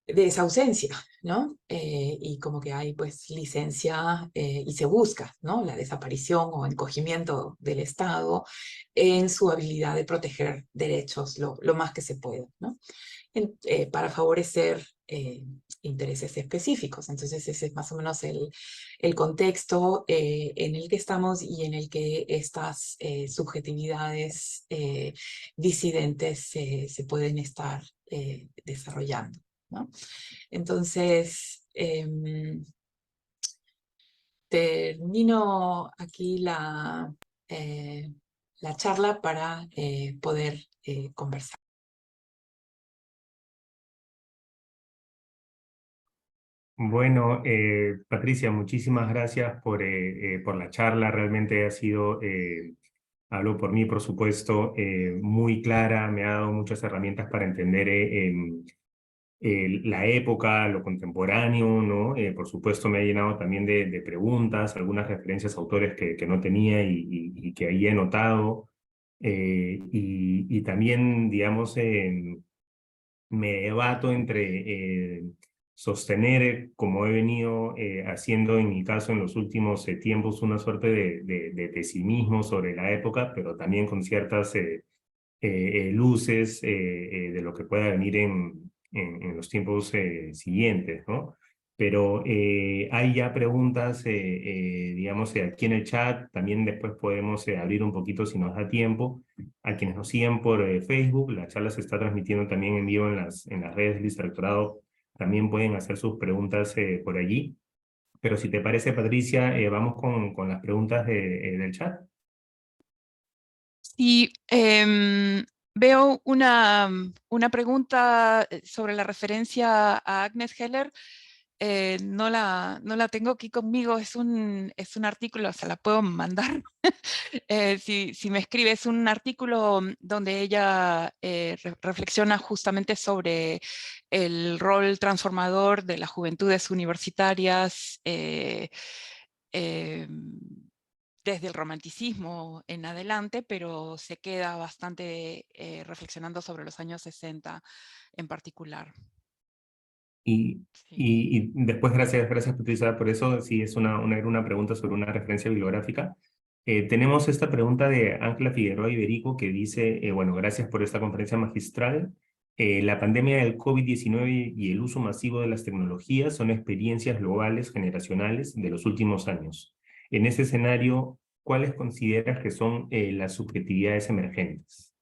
de esa ausencia, ¿no? Y como que hay pues licencia y se busca, ¿no?, la desaparición o encogimiento del Estado en su habilidad de proteger derechos lo más que se pueda, ¿no? Para favorecer intereses específicos. Entonces ese es más o menos el contexto en el que estamos y en el que estas subjetividades disidentes se pueden estar desarrollando, ¿no? Entonces, Em, termino aquí la charla para poder conversar. Bueno, Patricia, muchísimas gracias por la charla. Realmente ha sido, hablo por mí, por supuesto, muy clara. Me ha dado muchas herramientas para entender la época, lo contemporáneo, ¿no? Por supuesto, me ha llenado también de preguntas, algunas referencias a autores que no tenía y que ahí he notado. Y también, digamos, me debato entre sostener, como he venido haciendo en mi caso en los últimos tiempos, una suerte de pesimismo sobre la época, pero también con ciertas luces de lo que pueda venir en los tiempos siguientes, ¿no? Pero hay ya preguntas, digamos, aquí en el chat, también después podemos abrir un poquito si nos da tiempo. A quienes nos siguen por Facebook, la charla se está transmitiendo también en vivo en las redes del Vicerrectorado, también pueden hacer sus preguntas por allí. Pero si te parece, Patricia, vamos con las preguntas del chat. Y veo una pregunta sobre la referencia a Agnes Heller. No la tengo aquí conmigo, es un artículo, se la puedo mandar. Si me escribe, es un artículo donde ella reflexiona justamente sobre el rol transformador de las juventudes universitarias desde el romanticismo en adelante, pero se queda bastante reflexionando sobre los años 60 en particular. Y, Sí. y después, gracias Patricia por eso. Sí, es era una pregunta sobre una referencia bibliográfica. Tenemos esta pregunta de Ángela Figueroa Iberico que dice, bueno, gracias por esta conferencia magistral. La pandemia del COVID-19 y el uso masivo de las tecnologías son experiencias globales, generacionales de los últimos años. En ese escenario, ¿cuáles consideras que son las subjetividades emergentes?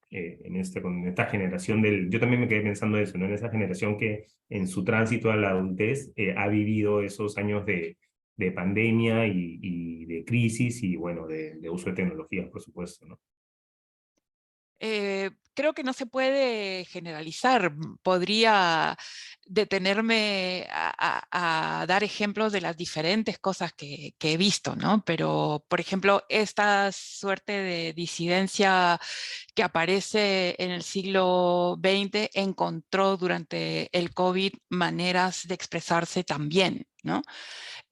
Con esta generación yo también me quedé pensando eso, ¿no? En esa generación que en su tránsito a la adultez ha vivido esos años de pandemia y de crisis y bueno, de uso de tecnologías, por supuesto, ¿no? Creo que no se puede generalizar. Podría detenerme a dar ejemplos de las diferentes cosas que he visto, ¿no? Pero, por ejemplo, esta suerte de disidencia que aparece en el siglo XX encontró durante el COVID maneras de expresarse también, ¿no?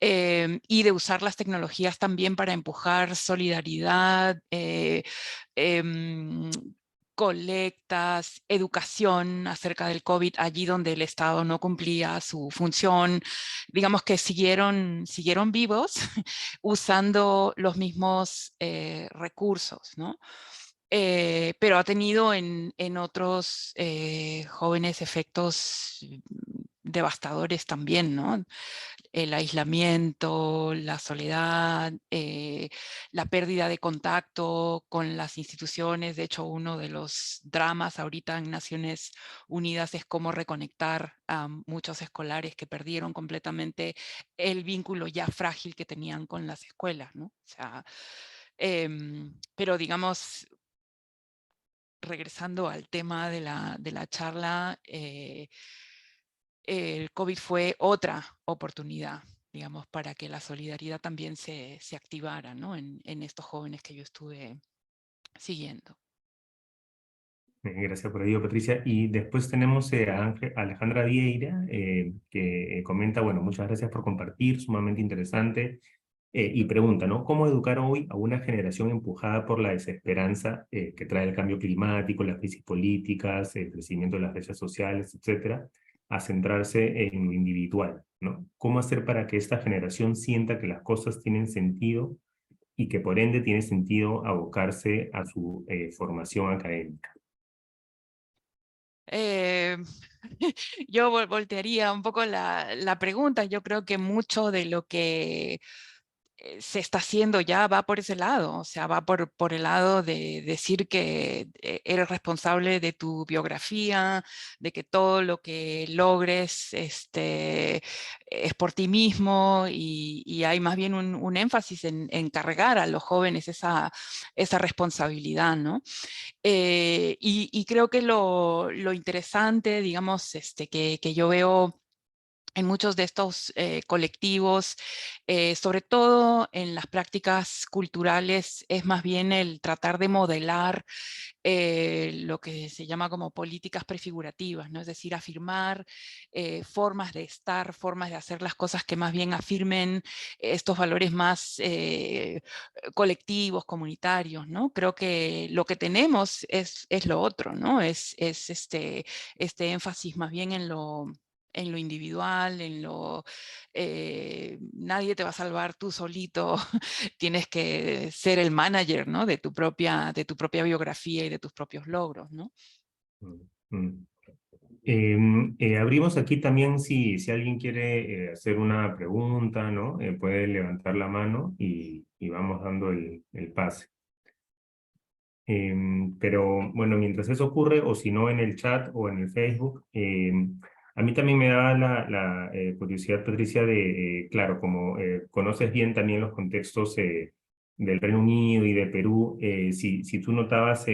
Y de usar las tecnologías también para empujar solidaridad, em, colectas, educación acerca del COVID allí donde el Estado no cumplía su función. Digamos que siguieron vivos usando los mismos recursos, ¿no? Pero ha tenido en otros jóvenes efectos devastadores también, ¿no? El aislamiento, la soledad, la pérdida de contacto con las instituciones. De hecho, uno de los dramas ahorita en Naciones Unidas es cómo reconectar a muchos escolares que perdieron completamente el vínculo ya frágil que tenían con las escuelas, ¿no? O sea, pero digamos, regresando al tema de la charla, el COVID fue otra oportunidad, digamos, para que la solidaridad también se activara, ¿no? En estos jóvenes que yo estuve siguiendo. Gracias por ello, Patricia. Y después tenemos a Alejandra Vieira, que comenta, bueno, muchas gracias por compartir, sumamente interesante. Y pregunta, ¿no? ¿Cómo educar hoy a una generación empujada por la desesperanza que trae el cambio climático, las crisis políticas, el crecimiento de las brechas sociales, etcétera, a centrarse en lo individual, ¿no? ¿Cómo hacer para que esta generación sienta que las cosas tienen sentido y que por ende tiene sentido abocarse a su formación académica? Eh, yo voltearía un poco la pregunta. Yo creo que mucho de lo que se está haciendo ya va por ese lado, o sea, va por el lado de decir que eres responsable de tu biografía, de que todo lo que logres es por ti mismo y hay más bien un énfasis en cargar a los jóvenes esa responsabilidad, ¿no? Y creo que lo interesante, digamos, que yo veo en muchos de estos colectivos, sobre todo en las prácticas culturales, es más bien el tratar de modelar lo que se llama como políticas prefigurativas, ¿no? Es decir, afirmar formas de estar, formas de hacer las cosas que más bien afirmen estos valores más colectivos, comunitarios, ¿no? Creo que lo que tenemos es lo otro, ¿no? Es este énfasis más bien en lo individual, nadie te va a salvar tú solito, tienes que ser el manager, ¿no? De tu propia biografía y de tus propios logros, ¿no? Mm. Abrimos aquí también si alguien quiere hacer una pregunta, ¿no? Puede levantar la mano y vamos dando el pase. Pero bueno, mientras eso ocurre, o si no en el chat o en el Facebook, a mí también me da la curiosidad, Patricia, claro, como conoces bien también los contextos del Reino Unido y de Perú, si tú notabas,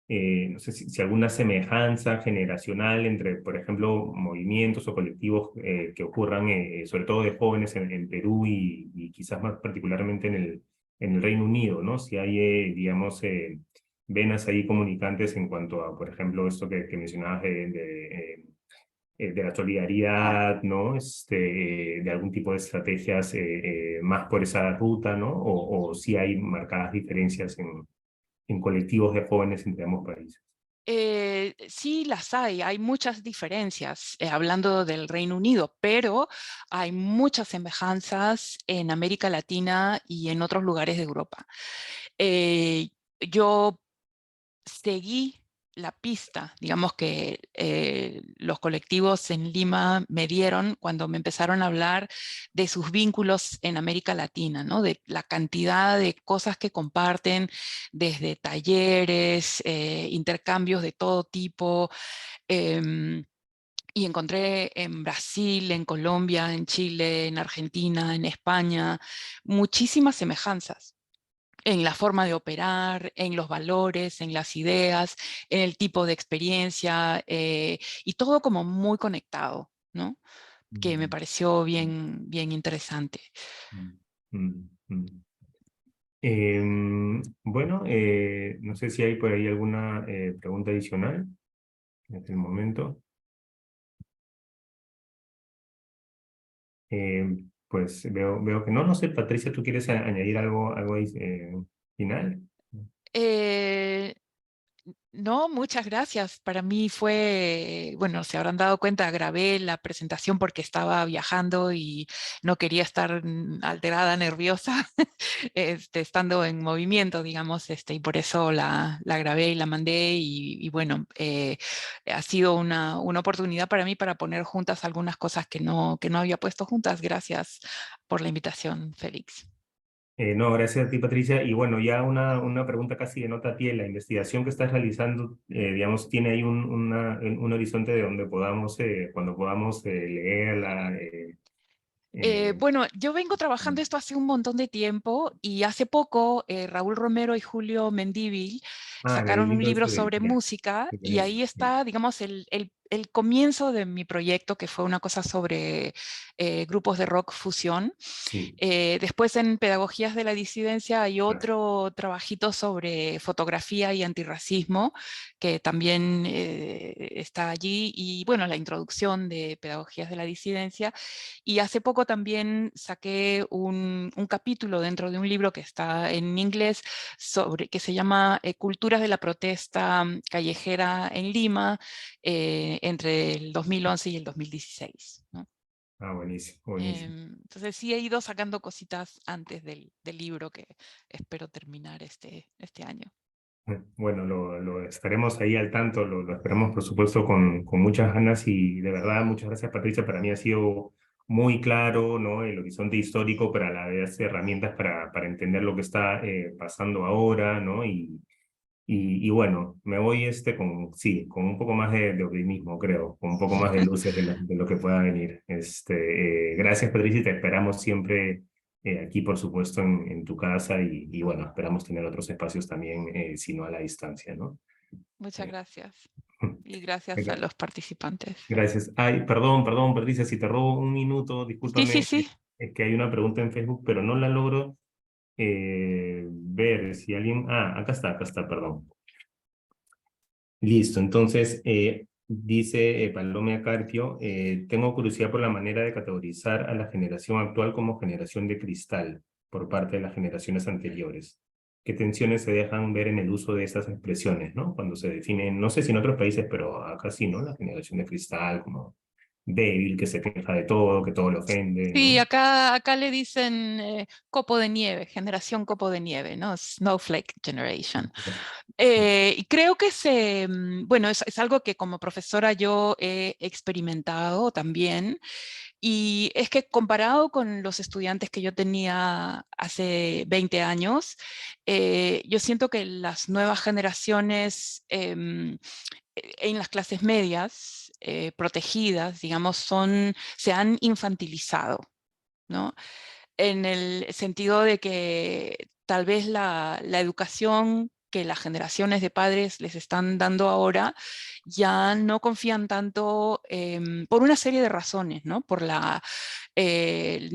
no sé si alguna semejanza generacional entre, por ejemplo, movimientos o colectivos que ocurran, sobre todo de jóvenes en Perú y quizás más particularmente en el Reino Unido, ¿no? Si hay, digamos, venas ahí comunicantes en cuanto a, por ejemplo, esto que mencionabas de la solidaridad, ¿no? De algún tipo de estrategias más por esa ruta, ¿no? O si hay marcadas diferencias en colectivos de jóvenes entre ambos países. Sí, las hay muchas diferencias, hablando del Reino Unido, pero hay muchas semejanzas en América Latina y en otros lugares de Europa. Yo seguí la pista, digamos que los colectivos en Lima me dieron cuando me empezaron a hablar de sus vínculos en América Latina, ¿no? De la cantidad de cosas que comparten, desde talleres, intercambios de todo tipo, y encontré en Brasil, en Colombia, en Chile, en Argentina, en España, muchísimas semejanzas en la forma de operar, en los valores, en las ideas, en el tipo de experiencia, y todo como muy conectado, ¿no? Que me Mm, pareció bien interesante. mm, mm, mm. Bueno, no sé si hay por ahí alguna pregunta adicional en este momento. Pues veo que no, no sé, Patricia, ¿tú quieres añadir algo ahí, final? Eh, No, muchas gracias. Para mí fue, bueno, se habrán dado cuenta, grabé la presentación porque estaba viajando y no quería estar alterada, nerviosa, estando en movimiento, digamos, y por eso la grabé y la mandé y bueno, ha sido una oportunidad para mí para poner juntas algunas cosas que no había puesto juntas. Gracias por la invitación, Félix. No, gracias a ti, Patricia. Y bueno, ya una pregunta casi de nota a pie. La investigación que estás realizando, digamos, ¿tiene ahí un horizonte de donde podamos, cuando podamos leerla? Eh, Bueno, yo vengo trabajando esto hace un montón de tiempo y hace poco Raúl Romero y Julio Mendívil el sacaron un libro libro este de... sobre Ya, música sí, y buenísimo. ahí está, digamos, el comienzo de mi proyecto, que fue una cosa sobre grupos de rock fusión. Sí, Después en Pedagogías de la Disidencia hay claro. otro trabajito sobre fotografía y antirracismo que también está allí y bueno, la introducción de Pedagogías de la Disidencia. Y hace poco también saqué un capítulo dentro de un libro que está en inglés que se llama Culturas de la protesta callejera en Lima entre el 2011 y el 2016, ¿no? Buenísimo, buenísimo. Entonces sí he ido sacando cositas antes del libro que espero terminar este año. Bueno, lo estaremos ahí al tanto, lo esperamos por supuesto con muchas ganas y de verdad muchas gracias Patricia, para mí ha sido muy claro, ¿no? El horizonte histórico, pero a la vez herramientas para entender lo que está pasando ahora, ¿no? Y bueno, me voy sí, con un poco más de optimismo, creo, con un poco más de luces de lo que pueda venir. Gracias, Patricia, y te esperamos siempre aquí, por supuesto, en tu casa y bueno, esperamos tener otros espacios también, si no a la distancia, ¿no? Muchas Eh, gracias. Y gracias a los participantes. Gracias. Ay, perdón, Patricia, si te robo un minuto, Sí, sí, discúlpame, sí. es que hay una pregunta en Facebook, pero no la logro ver si alguien... Ah, acá está, perdón. Listo, entonces dice Palome Acarpio, tengo curiosidad por la manera de categorizar a la generación actual como generación de cristal por parte de las generaciones anteriores. ¿Qué tensiones se dejan ver en el uso de estas expresiones, ¿no? Cuando se definen, no sé si en otros países, pero acá sí, ¿no? La generación de cristal como débil, que se queja de todo, que todo le ofende, Sí, ¿no? acá le dicen copo de nieve, generación copo de nieve, ¿no? Snowflake Generation. Y creo que bueno, es algo que como profesora yo he experimentado también, y es que comparado con los estudiantes que yo tenía hace 20 años, yo siento que las nuevas generaciones en las clases medias, protegidas, digamos, se han infantilizado, ¿no? En el sentido de que tal vez la educación que las generaciones de padres les están dando ahora ya no confían tanto por una serie de razones, ¿no? Por la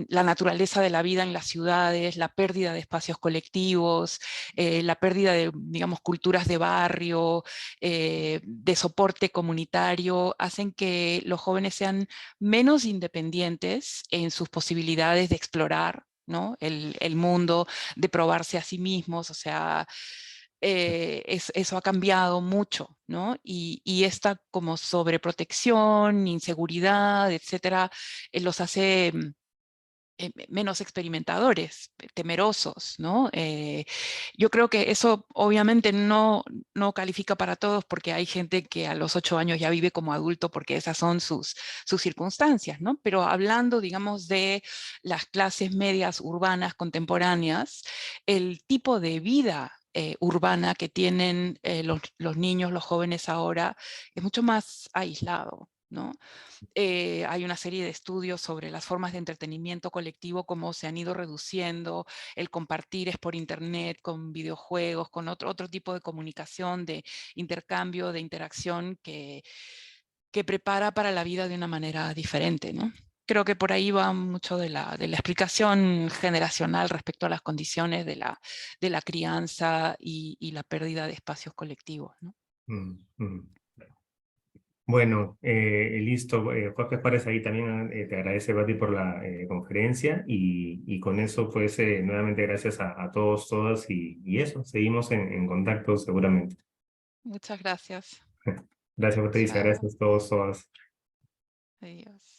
naturaleza de la vida en las ciudades, la pérdida de espacios colectivos, la pérdida de, digamos, culturas de barrio, de soporte comunitario, hacen que los jóvenes sean menos independientes en sus posibilidades de explorar, ¿no? El mundo, de probarse a sí mismos, o sea, eso ha cambiado mucho, ¿no? Y esta como sobreprotección, inseguridad, etcétera, los hace menos experimentadores, temerosos, ¿no? Yo creo que eso obviamente no califica para todos porque hay gente que a los 8 años ya vive como adulto porque esas son sus circunstancias, ¿no? Pero hablando, digamos, de las clases medias urbanas contemporáneas, el tipo de vida urbana que tienen los niños, los jóvenes ahora, es mucho más aislado, ¿no? Hay una serie de estudios sobre las formas de entretenimiento colectivo, cómo se han ido reduciendo, el compartir es por internet, con videojuegos, con otro tipo de comunicación, de intercambio, de interacción que prepara para la vida de una manera diferente, ¿no? Creo que por ahí va mucho de la explicación generacional respecto a las condiciones de la crianza y la pérdida de espacios colectivos, ¿no? Mm, mm. Bueno, listo. Jorge Juárez ahí también te agradece, Bati, por la conferencia y con eso, pues, nuevamente gracias a todos, todas y eso, seguimos en contacto seguramente. Muchas gracias. Gracias, Patricia, Chao. gracias a todos, todas. Adiós.